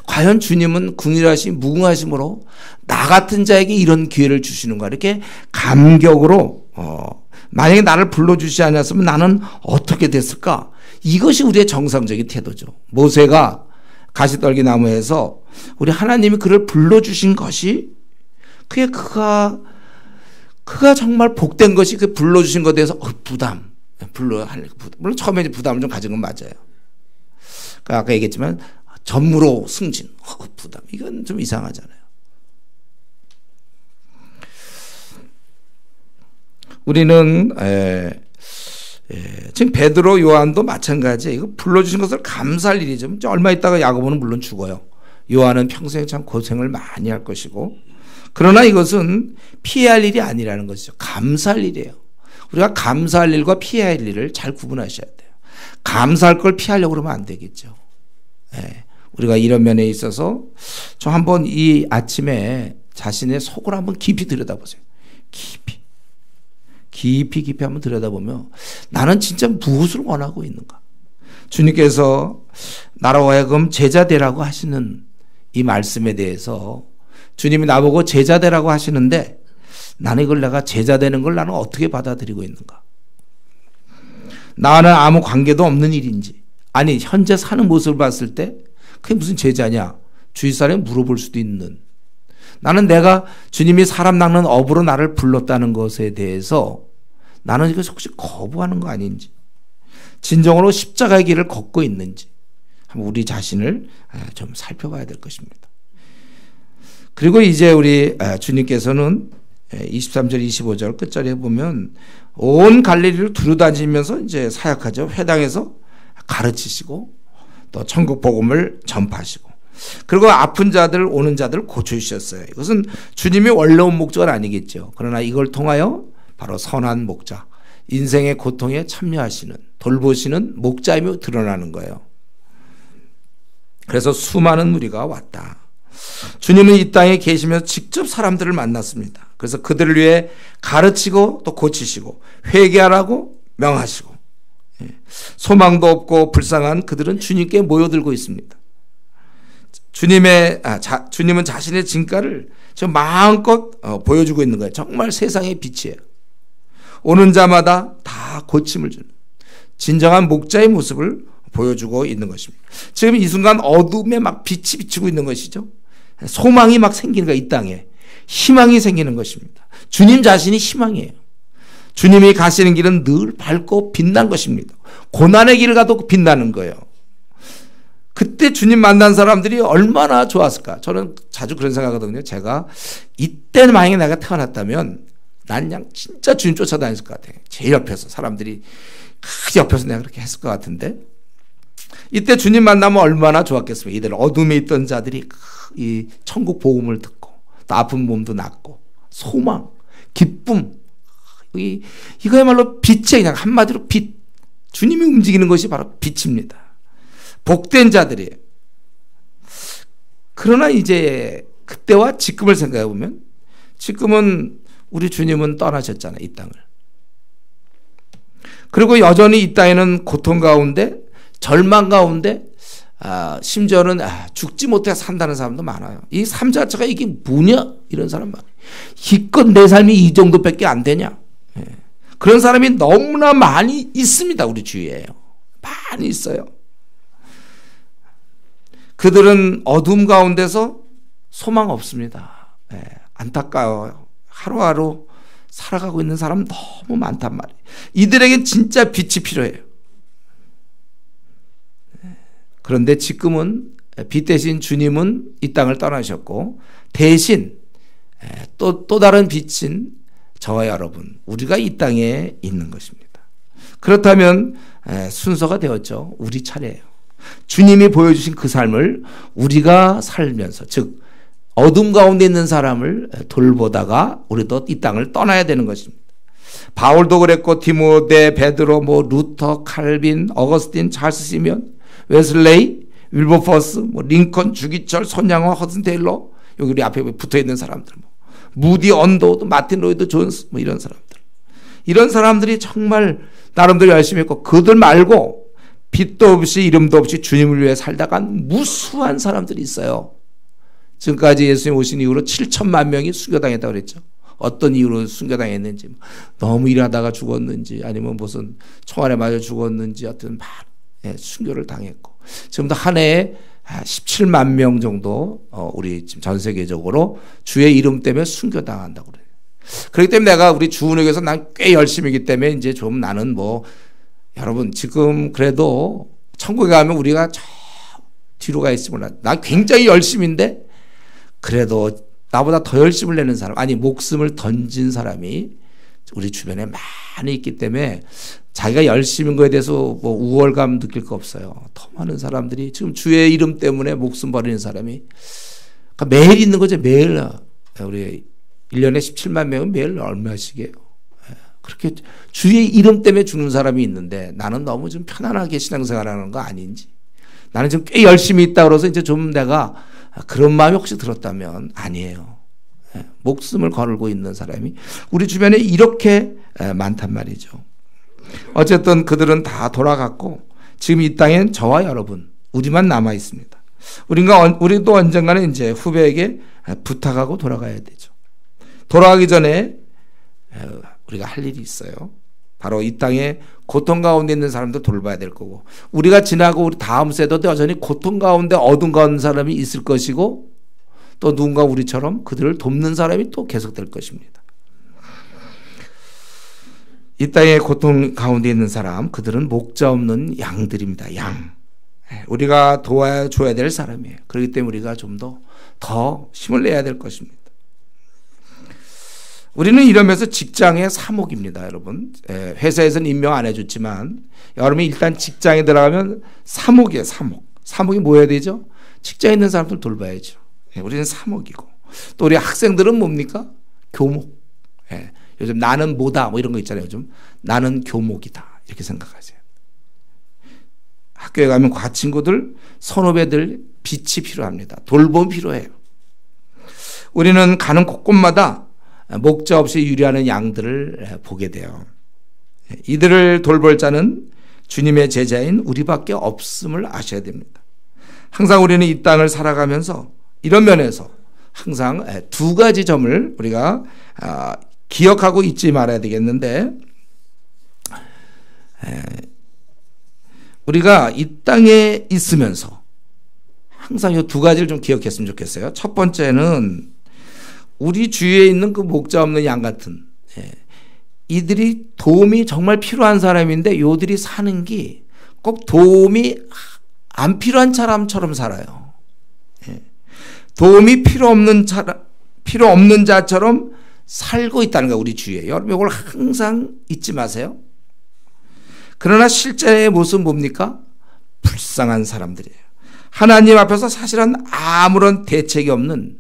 S1: 과연 주님은 긍휼하심 무궁하심으로 나 같은 자에게 이런 기회를 주시는가. 이렇게 감격으로 만약에 나를 불러주시지 않았으면 나는 어떻게 됐을까. 이것이 우리의 정상적인 태도죠. 모세가 가시떨기 나무에서 우리 하나님이 그를 불러주신 것이 그가 정말 복된 것이 그 불러주신 것에 대해서 부담, 물론 처음에 부담을 좀 가진 건 맞아요. 아까 얘기했지만 전무로 승진, 부담, 이건 좀 이상하잖아요. 우리는 지금 베드로 요한도 마찬가지예요. 이거 불러주신 것을 감사할 일이죠. 얼마 있다가 야고보는 물론 죽어요. 요한은 평생 참 고생을 많이 할 것이고 그러나 이것은 피해야 할 일이 아니라는 것이죠. 감사할 일이에요. 우리가 감사할 일과 피해야 할 일을 잘 구분하셔야 돼요. 감사할 걸 피하려고 그러면 안 되겠죠. 우리가 이런 면에 있어서 저 한번 이 아침에 자신의 속을 한번 깊이 들여다보세요. 깊이 한번 들여다보면 나는 진짜 무엇을 원하고 있는가. 주님께서 나로 하여금 제자 되라고 하시는 이 말씀에 대해서 주님이 나보고 제자 되라고 하시는데 나는 이걸 내가 제자 되는 걸 나는 어떻게 받아들이고 있는가. 나는 아무 관계도 없는 일인지 아니 현재 사는 모습을 봤을 때 그게 무슨 제자냐 주위 사람이 물어볼 수도 있는 나는 내가 주님이 사람 낚는 업으로 나를 불렀다는 것에 대해서 나는 이거 혹시 거부하는 거 아닌지 진정으로 십자가의 길을 걷고 있는지 한번 우리 자신을 좀 살펴봐야 될 것입니다. 그리고 이제 우리 주님께서는 23절 25절 끝절에 보면 온 갈릴리를 두루다니면서 이제 사역하죠. 회당에서 가르치시고 또 천국 복음을 전파하시고 그리고 아픈 자들 오는 자들 고쳐주셨어요. 이것은 주님이 원래 온 목적은 아니겠죠. 그러나 이걸 통하여 바로 선한 목자 인생의 고통에 참여하시는 돌보시는 목자임이 드러나는 거예요. 그래서 수많은 무리가 왔다. 주님은 이 땅에 계시면서 직접 사람들을 만났습니다. 그래서 그들을 위해 가르치고 또 고치시고 회개하라고 명하시고 소망도 없고 불쌍한 그들은 주님께 모여들고 있습니다. 주님은 자신의 진가를 지금 마음껏 보여주고 있는 거예요. 정말 세상의 빛이에요. 오는 자마다 다 고침을 주는 진정한 목자의 모습을 보여주고 있는 것입니다. 지금 이 순간 어둠에 막 빛이 비치고 있는 것이죠. 소망이 막 생기는 거예요. 이 땅에 희망이 생기는 것입니다. 주님 자신이 희망이에요. 주님이 가시는 길은 늘 밝고 빛난 것입니다. 고난의 길을 가도 빛나는 거예요. 그때 주님 만난 사람들이 얼마나 좋았을까. 저는 자주 그런 생각하거든요. 제가 이때 만약에 내가 태어났다면 난 그냥 진짜 주님 쫓아다녔을 것 같아요. 제일 옆에서 사람들이 그 옆에서 내가 그렇게 했을 것 같은데 이때 주님 만나면 얼마나 좋았겠습니까. 이들 어둠에 있던 자들이 이 천국 복음을 듣고 또 아픈 몸도 낫고 소망, 기쁨 이거야말로 빛이 그냥 한마디로 빛. 주님이 움직이는 것이 바로 빛입니다. 복된 자들이에요. 그러나 이제 그때와 지금을 생각해 보면 지금은 우리 주님은 떠나셨잖아요. 이 땅을. 그리고 여전히 이 땅에는 고통 가운데 절망 가운데 심지어는 죽지 못해 산다는 사람도 많아요. 이 삶 자체가 이게 뭐냐 이런 사람 많아요. 기껏 내 삶이 이 정도밖에 안 되냐. 그런 사람이 너무나 많이 있습니다. 우리 주위에요. 많이 있어요. 그들은 어둠 가운데서 소망 없습니다. 안타까워요. 하루하루 살아가고 있는 사람 너무 많단 말이에요. 이들에게 진짜 빛이 필요해요. 그런데 지금은 빛 대신 주님은 이 땅을 떠나셨고 대신 또 다른 빛인 저와 여러분 우리가 이 땅에 있는 것입니다. 그렇다면 순서가 되었죠. 우리 차례예요. 주님이 보여주신 그 삶을 우리가 살면서 즉 어둠 가운데 있는 사람을 돌보다가 우리도 이 땅을 떠나야 되는 것입니다. 바울도 그랬고 디모데, 베드로, 루터, 칼빈, 어거스틴, 찰스 시면, 웨슬레이, 윌버포스, 링컨, 주기철, 손양호, 허슨 테일러 여기 우리 앞에 붙어 있는 사람들 무디 언더우드, 마틴 로이드 존스 이런 사람들이 정말 나름대로 열심히 했고 그들 말고 빛도 없이 이름도 없이 주님을 위해 살다간 무수한 사람들이 있어요. 지금까지 예수님 오신 이후로 7천만 명이 순교당했다고 그랬죠. 어떤 이유로 순교당했는지 너무 일하다가 죽었는지 아니면 무슨 총알에 맞아 죽었는지 하여튼 막 순교를 당했고 지금도 한 해에 17만 명 정도 우리 지금 전 세계적으로 주의 이름 때문에 순교당한다고 그래요. 그렇기 때문에 내가 우리 주은혜교에서 난 꽤 열심이기 때문에 이제 좀 나는 여러분 지금 그래도 천국에 가면 우리가 저 뒤로 가 있으면 몰라. 난 굉장히 열심인데 그래도 나보다 더 열심을 내는 사람 아니 목숨을 던진 사람이 우리 주변에 많이 있기 때문에 자기가 열심인 거에 대해서 우월감 느낄 거 없어요. 더 많은 사람들이 지금 주의 이름 때문에 목숨 버리는 사람이 그러니까 매일 있는 거죠. 매일 우리 1년에 17만 명은 매일 얼마씩이에요. 그렇게 주의 이름 때문에 죽는 사람이 있는데 나는 너무 좀 편안하게 신앙생활하는 거 아닌지 나는 지금 꽤 열심히 있다 그래서 이제 좀 내가 그런 마음이 혹시 들었다면 아니에요. 목숨을 걸고 있는 사람이 우리 주변에 이렇게 많단 말이죠. 어쨌든 그들은 다 돌아갔고 지금 이 땅엔 저와 여러분 우리만 남아 있습니다. 우리도 언젠가는 이제 후배에게 부탁하고 돌아가야 되죠. 돌아가기 전에 우리가 할 일이 있어요. 바로 이 땅에 고통 가운데 있는 사람도 돌봐야 될 거고 우리가 지나고 우리 다음 세대도 여전히 고통 가운데 어둠 가운데 사람이 있을 것이고 또 누군가 우리처럼 그들을 돕는 사람이 또 계속될 것입니다. 이 땅에 고통 가운데 있는 사람 그들은 목자 없는 양들입니다. 양. 우리가 도와줘야 될 사람이에요. 그렇기 때문에 우리가 좀 더 힘을 내야 될 것입니다. 우리는 이러면서 직장의 사목입니다. 여러분 회사에서는 임명 안 해줬지만 여러분이 일단 직장에 들어가면 사목이에요. 사목이 뭐 해야 되죠? 직장에 있는 사람들 돌봐야죠. 우리는 사목이고 또 우리 학생들은 뭡니까? 교목. 요즘 나는 뭐다 이런 거 있잖아요. 요즘 나는 교목이다 이렇게 생각하세요. 학교에 가면 과 친구들 선후배들 빛이 필요합니다. 돌봄 필요해요. 우리는 가는 곳곳마다 목자 없이 유리하는 양들을 보게 돼요. 이들을 돌볼 자는 주님의 제자인 우리밖에 없음을 아셔야 됩니다. 항상 우리는 이 땅을 살아가면서 이런 면에서 항상 두 가지 점을 우리가 기억하고 잊지 말아야 되겠는데 우리가 이 땅에 있으면서 항상 이 두 가지를 좀 기억했으면 좋겠어요. 첫 번째는 우리 주위에 있는 그 목자 없는 양 같은 이들이 도움이 정말 필요한 사람인데 요들이 사는 게 꼭 도움이 안 필요한 사람처럼 살아요. 예. 도움이 필요 없는 자처럼 살고 있다는 거 우리 주위에. 여러분 이걸 항상 잊지 마세요. 그러나 실제의 모습은 뭡니까? 불쌍한 사람들이에요. 하나님 앞에서 사실은 아무런 대책이 없는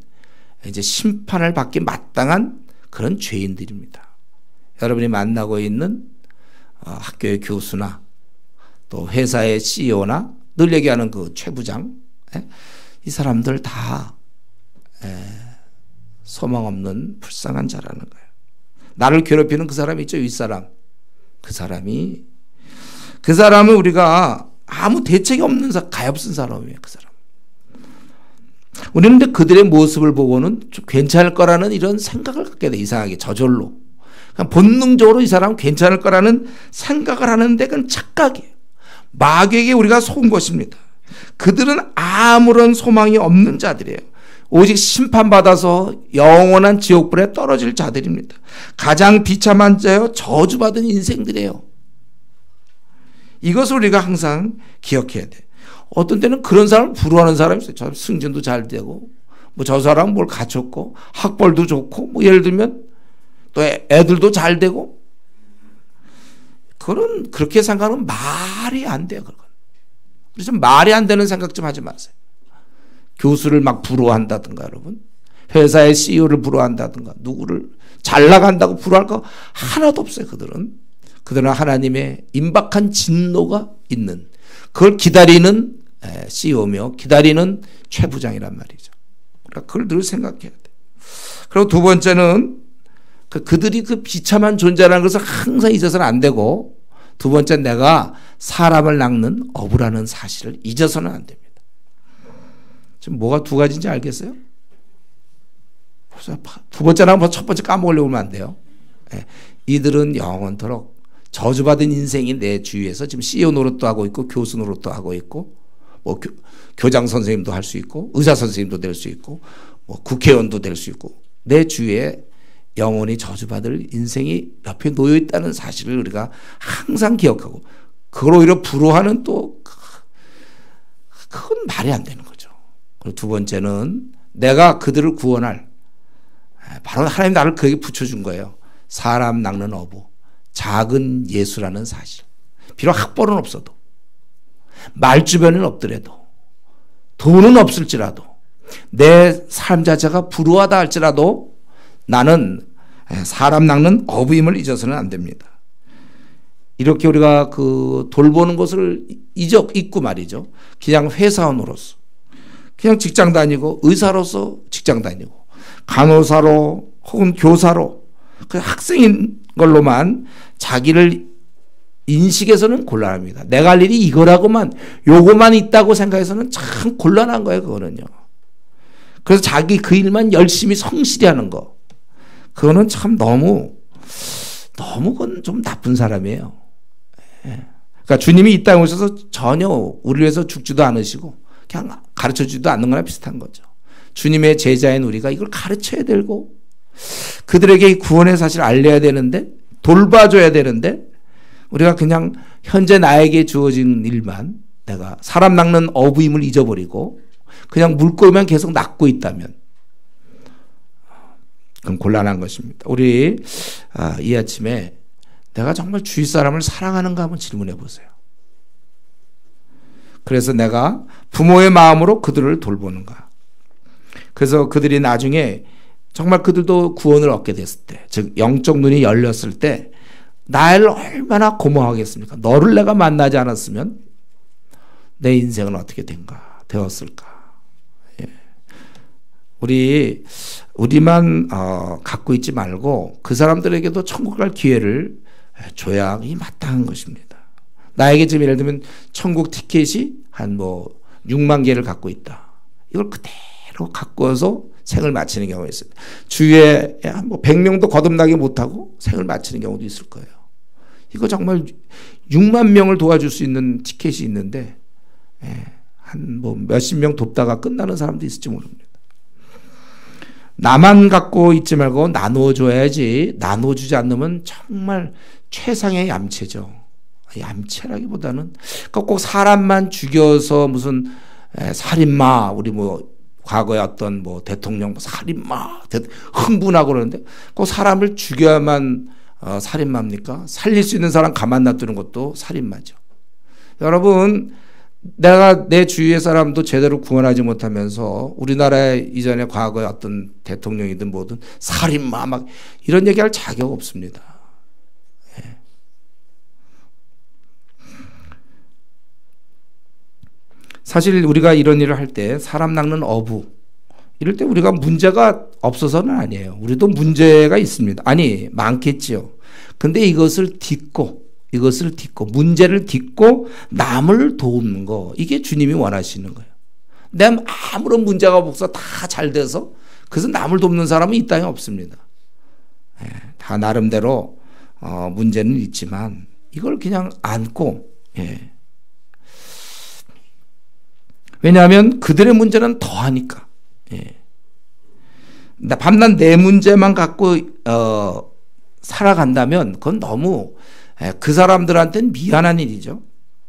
S1: 이제 심판을 받기 마땅한 그런 죄인들입니다. 여러분이 만나고 있는 학교의 교수나 또 회사의 CEO나 늘 얘기하는 그 최부장, 이 사람들 다 소망 없는 불쌍한 자라는 거예요. 나를 괴롭히는 그 사람이 있죠, 윗사람. 그 사람은 우리가 아무 대책이 없는 가엾은 사람이에요, 그 사람. 우리는 근데 그들의 모습을 보고는 좀 괜찮을 거라는 이런 생각을 갖게 돼, 이상하게, 저절로. 그냥 본능적으로 이 사람은 괜찮을 거라는 생각을 하는데 그건 착각이에요. 마귀에게 우리가 속은 것입니다. 그들은 아무런 소망이 없는 자들이에요. 오직 심판받아서 영원한 지옥불에 떨어질 자들입니다. 가장 비참한 자여 저주받은 인생들이에요. 이것을 우리가 항상 기억해야 돼. 어떤 때는 그런 사람을 부러워하는 사람이 있어요. 저 승진도 잘 되고, 뭐 저 사람은 뭘 갖췄고, 학벌도 좋고, 뭐 예를 들면 또 애들도 잘 되고, 그렇게 생각하면 말이 안 돼요, 그건. 그래서 말이 안 되는 생각 좀 하지 마세요. 교수를 막 부러워한다든가, 여러분. 회사의 CEO를 부러워한다든가, 누구를 잘 나간다고 부러워할 거 하나도 없어요, 그들은. 그들은 하나님의 임박한 진노가 있는, 그걸 기다리는 CEO며 기다리는 최부장이란 말이죠. 그러니까 그걸 늘 생각해야 돼. 그리고 두 번째는 그들이 그 비참한 존재라는 것을 항상 잊어서는 안 되고, 두 번째 내가 사람을 낚는 어부라는 사실을 잊어서는 안 됩니다. 지금 뭐가 두 가지인지 알겠어요? 두 번째랑 첫 번째 까먹으려고 하면 안 돼요. 이들은 영원토록 저주받은 인생이 내 주위에서 지금 CEO 노릇도 하고 있고, 교수 노릇도 하고 있고, 뭐 교장 선생님도 할 수 있고, 의사 선생님도 될 수 있고, 뭐 국회의원도 될 수 있고, 내 주위에 영원히 저주받을 인생이 옆에 놓여 있다는 사실을 우리가 항상 기억하고, 그걸 오히려 부러워하는 또 그건 말이 안 되는 거죠. 그리고 두 번째는 내가 그들을 구원할, 바로 하나님 나를 거기에 붙여준 거예요. 사람 낚는 어부, 작은 예수라는 사실. 비록 학벌은 없어도, 말주변은 없더라도, 돈은 없을지라도, 내 삶 자체가 불우하다 할지라도 나는 사람 낚는 어부임을 잊어서는 안 됩니다. 이렇게 우리가 돌보는 것을 잊고 말이죠. 그냥 회사원으로서, 그냥 직장 다니고, 의사로서 직장 다니고, 간호사로 혹은 교사로, 그 학생인 걸로만 자기를 인식해서는 곤란합니다. 내가 할 일이 이거라고만, 요거만 있다고 생각해서는 참 곤란한 거예요, 그거는요. 그래서 자기 그 일만 열심히 성실히 하는 거, 그거는 참 너무 그건 좀 나쁜 사람이에요. 그러니까 주님이 이 땅에 오셔서 전혀 우리를 위해서 죽지도 않으시고 그냥 가르쳐주지도 않는 거나 비슷한 거죠. 주님의 제자인 우리가 이걸 가르쳐야 되고, 그들에게 이 구원의 사실을 알려야 되는데, 돌봐줘야 되는데, 우리가 그냥 현재 나에게 주어진 일만, 내가 사람 낚는 어부임을 잊어버리고 그냥 물고기만 계속 낚고 있다면 그건 곤란한 것입니다. 우리 이 아침에 내가 정말 주위 사람을 사랑하는가 한번 질문해 보세요. 그래서 내가 부모의 마음으로 그들을 돌보는가. 그래서 그들이 나중에 정말 그들도 구원을 얻게 됐을 때, 즉 영적 눈이 열렸을 때 나를 얼마나 고마워하겠습니까? 너를 내가 만나지 않았으면 내 인생은 어떻게 되었을까? 예. 우리만 갖고 있지 말고 그 사람들에게도 천국 갈 기회를 줘야 이 마땅한 것입니다. 나에게 지금 예를 들면 천국 티켓이 한 6만 개를 갖고 있다. 이걸 그대로 갖고 와서 생을 마치는 경우가 있습니다. 주위에 100명도 거듭나게 못하고 생을 마치는 경우도 있을 거예요. 이거 정말 6만 명을 도와줄 수 있는 티켓이 있는데, 한 몇십 명 돕다가 끝나는 사람도 있을지 모릅니다. 나만 갖고 있지 말고 나눠줘야지, 나눠주지 않으면 정말 최상의 얌체죠. 얌체라기보다는 꼭 사람만 죽여서 무슨 살인마, 우리 뭐 과거에 어떤 뭐 대통령 살인마 흥분하고 그러는데 꼭 사람을 죽여야만 살인마입니까? 살릴 수 있는 사람 가만 놔두는 것도 살인마죠. 여러분, 내가 내 주위의 사람도 제대로 구원하지 못하면서 우리나라의 이전에 과거에 어떤 대통령이든 뭐든 살인마 막 이런 얘기할 자격 없습니다. 예. 사실 우리가 이런 일을 할 때 사람 낚는 어부 이럴 때 우리가 문제가 없어서는 아니에요. 우리도 문제가 있습니다. 아니 많겠지요. 근데 이것을 딛고 문제를 딛고 남을 돕는 거 이게 주님이 원하시는 거예요. 내 아무런 문제가 없어 다 잘 돼서 그래서 남을 돕는 사람은 이 땅에 없습니다. 다 나름대로 문제는 있지만 이걸 그냥 안고 왜냐하면 그들의 문제는 더하니까 밤낮 내 문제만 갖고 살아간다면 그건 너무 그 사람들한테는 미안한 일이죠.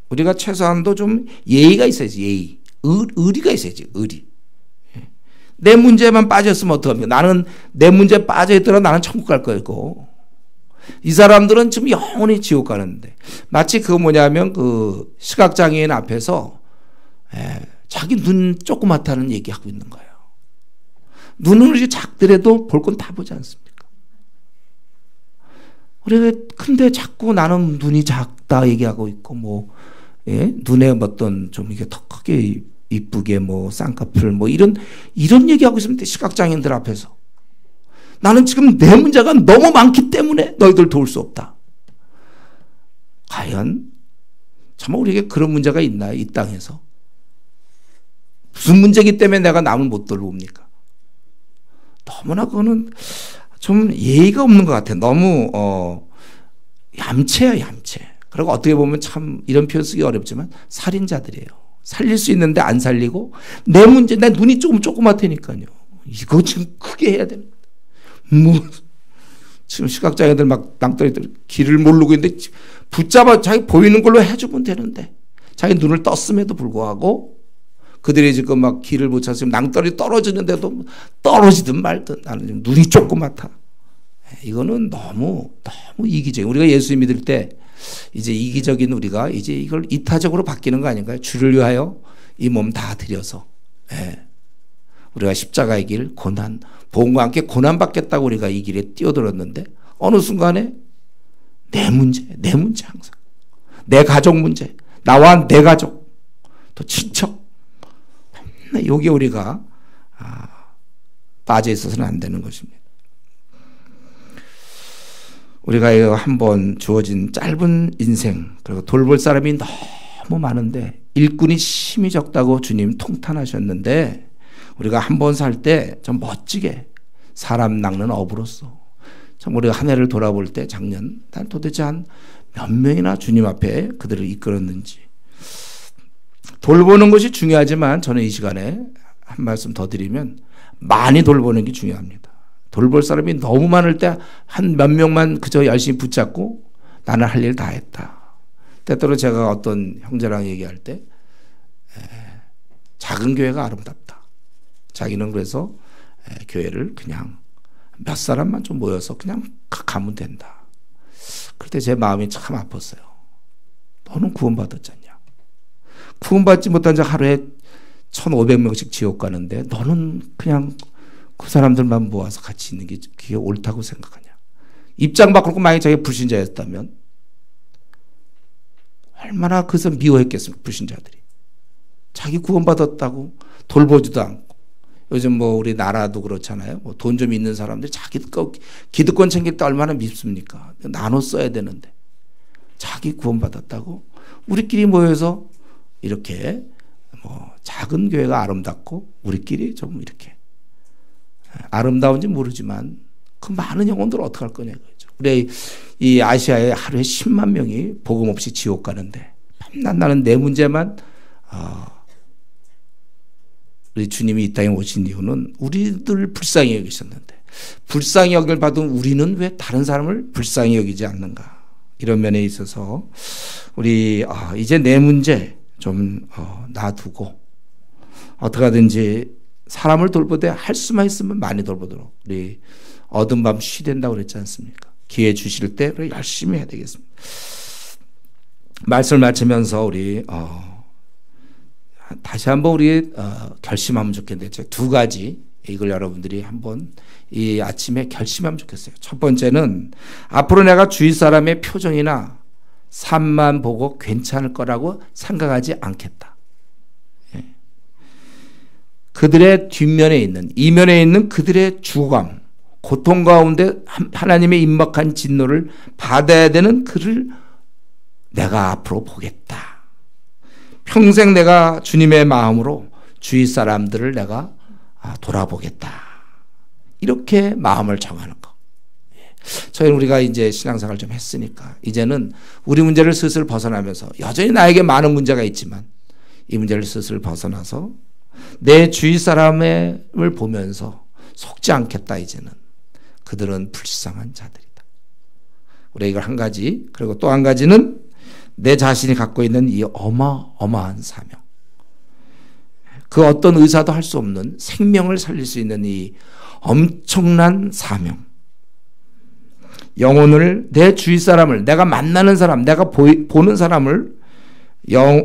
S1: 우리가 최소한도 좀 예의가 있어야지. 예의. 의리가 있어야지. 의리. 내 문제만 빠졌으면 어떡합니까? 나는 내 문제 빠져있더라 나는 천국 갈 거고 이 사람들은 지금 영원히 지옥 가는데 마치 그거 뭐냐면 그 시각장애인 앞에서 자기 눈 조그맣다는 얘기하고 있는 거예요. 눈은 이렇게 작더라도 볼 건 다 보지 않습니까? 그래, 근데 자꾸 나는 눈이 작다 얘기하고 있고, 뭐, 눈에 어떤 좀 이게 더 크게 이쁘게 뭐, 쌍꺼풀 뭐, 이런 얘기하고 있으면 시각장애인들 앞에서. 나는 지금 내 문제가 너무 많기 때문에 너희들 도울 수 없다. 과연, 정말 우리에게 그런 문제가 있나요? 이 땅에서? 무슨 문제이기 때문에 내가 남을 못 돌봅니까? 너무나 그거는 좀 예의가 없는 것 같아. 너무 얌체야 얌체. 그리고 어떻게 보면 참 이런 표현 쓰기 어렵지만 살인자들이에요. 살릴 수 있는데 안 살리고 내 문제 내 눈이 조그맣다니까요. 이거 지금 크게 해야 되는. 뭐 지금 시각장애들 막 낭떠러지들 길을 모르고 있는데 붙잡아 자기 보이는 걸로 해주면 되는데 자기 눈을 떴음에도 불구하고 그들이 지금 막 길을 못 찾으면 낭떠러지 떨어지는데도 떨어지든 말든 나는 눈이 조그맣다. 이거는 너무 이기적이에요. 우리가 예수 믿을 때 이제 이기적인 우리가 이제 이걸 이타적으로 바뀌는 거 아닌가요? 주를 위하여 이 몸 다 들여서 우리가 십자가의 길 고난 복음과 함께 고난 받겠다고 우리가 이 길에 뛰어들었는데 어느 순간에 내 문제 항상 내 가족 문제 나와 내 가족 또 친척 여기에 우리가 빠져 있어서는 안 되는 것입니다. 우리가 한번 주어진 짧은 인생 그리고 돌볼 사람이 너무 많은데 일꾼이 심히 적다고 주님 통탄하셨는데 우리가 한 번 살 때 좀 멋지게 사람 낚는 어부로서 참 우리가 한 해를 돌아볼 때 작년 난 도대체 한 몇 명이나 주님 앞에 그들을 이끌었는지 돌보는 것이 중요하지만 저는 이 시간에 한 말씀 더 드리면 많이 돌보는 게 중요합니다. 돌볼 사람이 너무 많을 때 한 몇 명만 그저 열심히 붙잡고 나는 할 일 다 했다. 때때로 제가 어떤 형제랑 얘기할 때 작은 교회가 아름답다. 자기는 그래서 교회를 그냥 몇 사람만 좀 모여서 그냥 가면 된다. 그럴 때 제 마음이 참 아팠어요. 너는 구원받았지 않냐. 구원받지 못한 자 하루에 1,500명씩 지옥 가는데 너는 그냥 그 사람들만 모아서 같이 있는 게 그게 옳다고 생각하냐. 입장 바꾸고 만약에 자기가 불신자였다면 얼마나 그래서 미워했겠습니까. 불신자들이. 자기 구원받았다고 돌보지도 않고 요즘 뭐 우리 나라도 그렇잖아요. 뭐 돈 좀 있는 사람들이 자기 기득권 챙길 때 얼마나 밉습니까. 나눠 써야 되는데 자기 구원받았다고 우리끼리 모여서 이렇게 뭐 작은 교회가 아름답고 우리끼리 좀 이렇게 아름다운지 모르지만 그 많은 영혼들을 어떻게 할 거냐 이거죠. 우리 이 아시아에 하루에 10만 명이 복음 없이 지옥 가는데 밤낮 나는 내 문제만 우리 주님이 이 땅에 오신 이유는 우리들 불쌍히 여기셨는데 불쌍히 여길 받은 우리는 왜 다른 사람을 불쌍히 여기지 않는가. 이런 면에 있어서 우리 이제 내 문제 좀 놔두고 어떻게 하든지 사람을 돌보되 할 수만 있으면 많이 돌보도록 우리 어두운 밤 쉬된다고 그랬지 않습니까? 기회 주실 때 열심히 해야 되겠습니다. 말씀을 마치면서 우리 다시 한번 우리 결심하면 좋겠는데 두 가지 이걸 여러분들이 한번 이 아침에 결심하면 좋겠어요. 첫 번째는 앞으로 내가 주위 사람의 표정이나 삶만 보고 괜찮을 거라고 생각하지 않겠다. 그들의 뒷면에 있는 이면에 있는 그들의 죽어감 고통 가운데 하나님의 임박한 진노를 받아야 되는 그를 내가 앞으로 보겠다. 평생 내가 주님의 마음으로 주위 사람들을 내가 돌아보겠다. 이렇게 마음을 정하는 거. 저희는 우리가 이제 신앙생활을 좀 했으니까 이제는 우리 문제를 슬슬 벗어나면서 여전히 나에게 많은 문제가 있지만 이 문제를 슬슬 벗어나서 내 주위 사람을 보면서 속지 않겠다. 이제는 그들은 불쌍한 자들이다. 우리 이걸 한 가지, 그리고 또 한 가지는 내 자신이 갖고 있는 이 어마어마한 사명, 그 어떤 의사도 할 수 없는 생명을 살릴 수 있는 이 엄청난 사명, 영혼을, 내 주위 사람을, 내가 만나는 사람, 내가 보는 사람을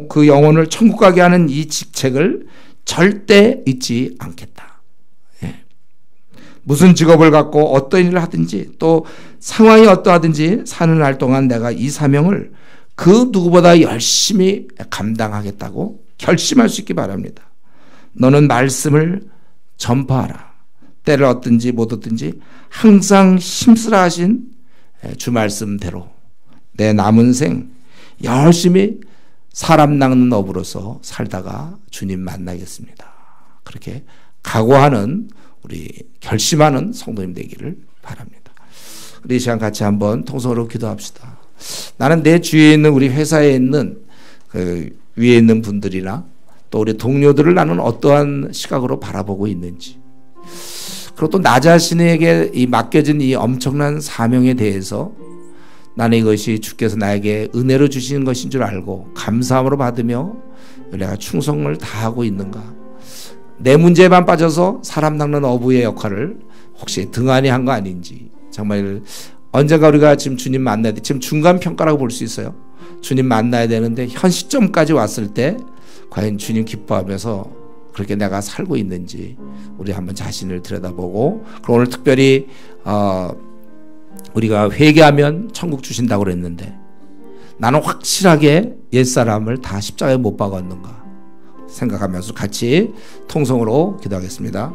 S1: 그 영혼을 천국 가게 하는 이 직책을 절대 잊지 않겠다. 무슨 직업을 갖고 어떤 일을 하든지 또 상황이 어떠하든지 사는 날 동안 내가 이 사명을 그 누구보다 열심히 감당하겠다고 결심할 수 있기 바랍니다. 너는 말씀을 전파하라. 때를 얻든지 못 얻든지 항상 힘쓰라 하신 주 말씀대로 내 남은 생 열심히 사람 낚는 업으로서 살다가 주님 만나겠습니다. 그렇게 각오하는 우리 결심하는 성도님 되기를 바랍니다. 우리 이 시간 같이 한번 통성으로 기도합시다. 나는 내 주위에 있는 우리 회사에 있는 그 위에 있는 분들이나 또 우리 동료들을 나는 어떠한 시각으로 바라보고 있는지, 그리고 또 나 자신에게 이 맡겨진 이 엄청난 사명에 대해서 나는 이것이 주께서 나에게 은혜로 주시는 것인 줄 알고 감사함으로 받으며 내가 충성을 다하고 있는가, 내 문제에만 빠져서 사람 낚는 어부의 역할을 혹시 등한히 한 거 아닌지, 정말 언젠가 우리가 지금 주님 만나야 돼. 지금 중간 평가라고 볼 수 있어요. 주님 만나야 되는데 현 시점까지 왔을 때 과연 주님 기뻐하면서 그렇게 내가 살고 있는지 우리 한번 자신을 들여다보고, 그리고 오늘 특별히 우리가 회개하면 천국 주신다고 그랬는데 나는 확실하게 옛사람을 다 십자가에 못 박았는가 생각하면서 같이 통성으로 기도하겠습니다.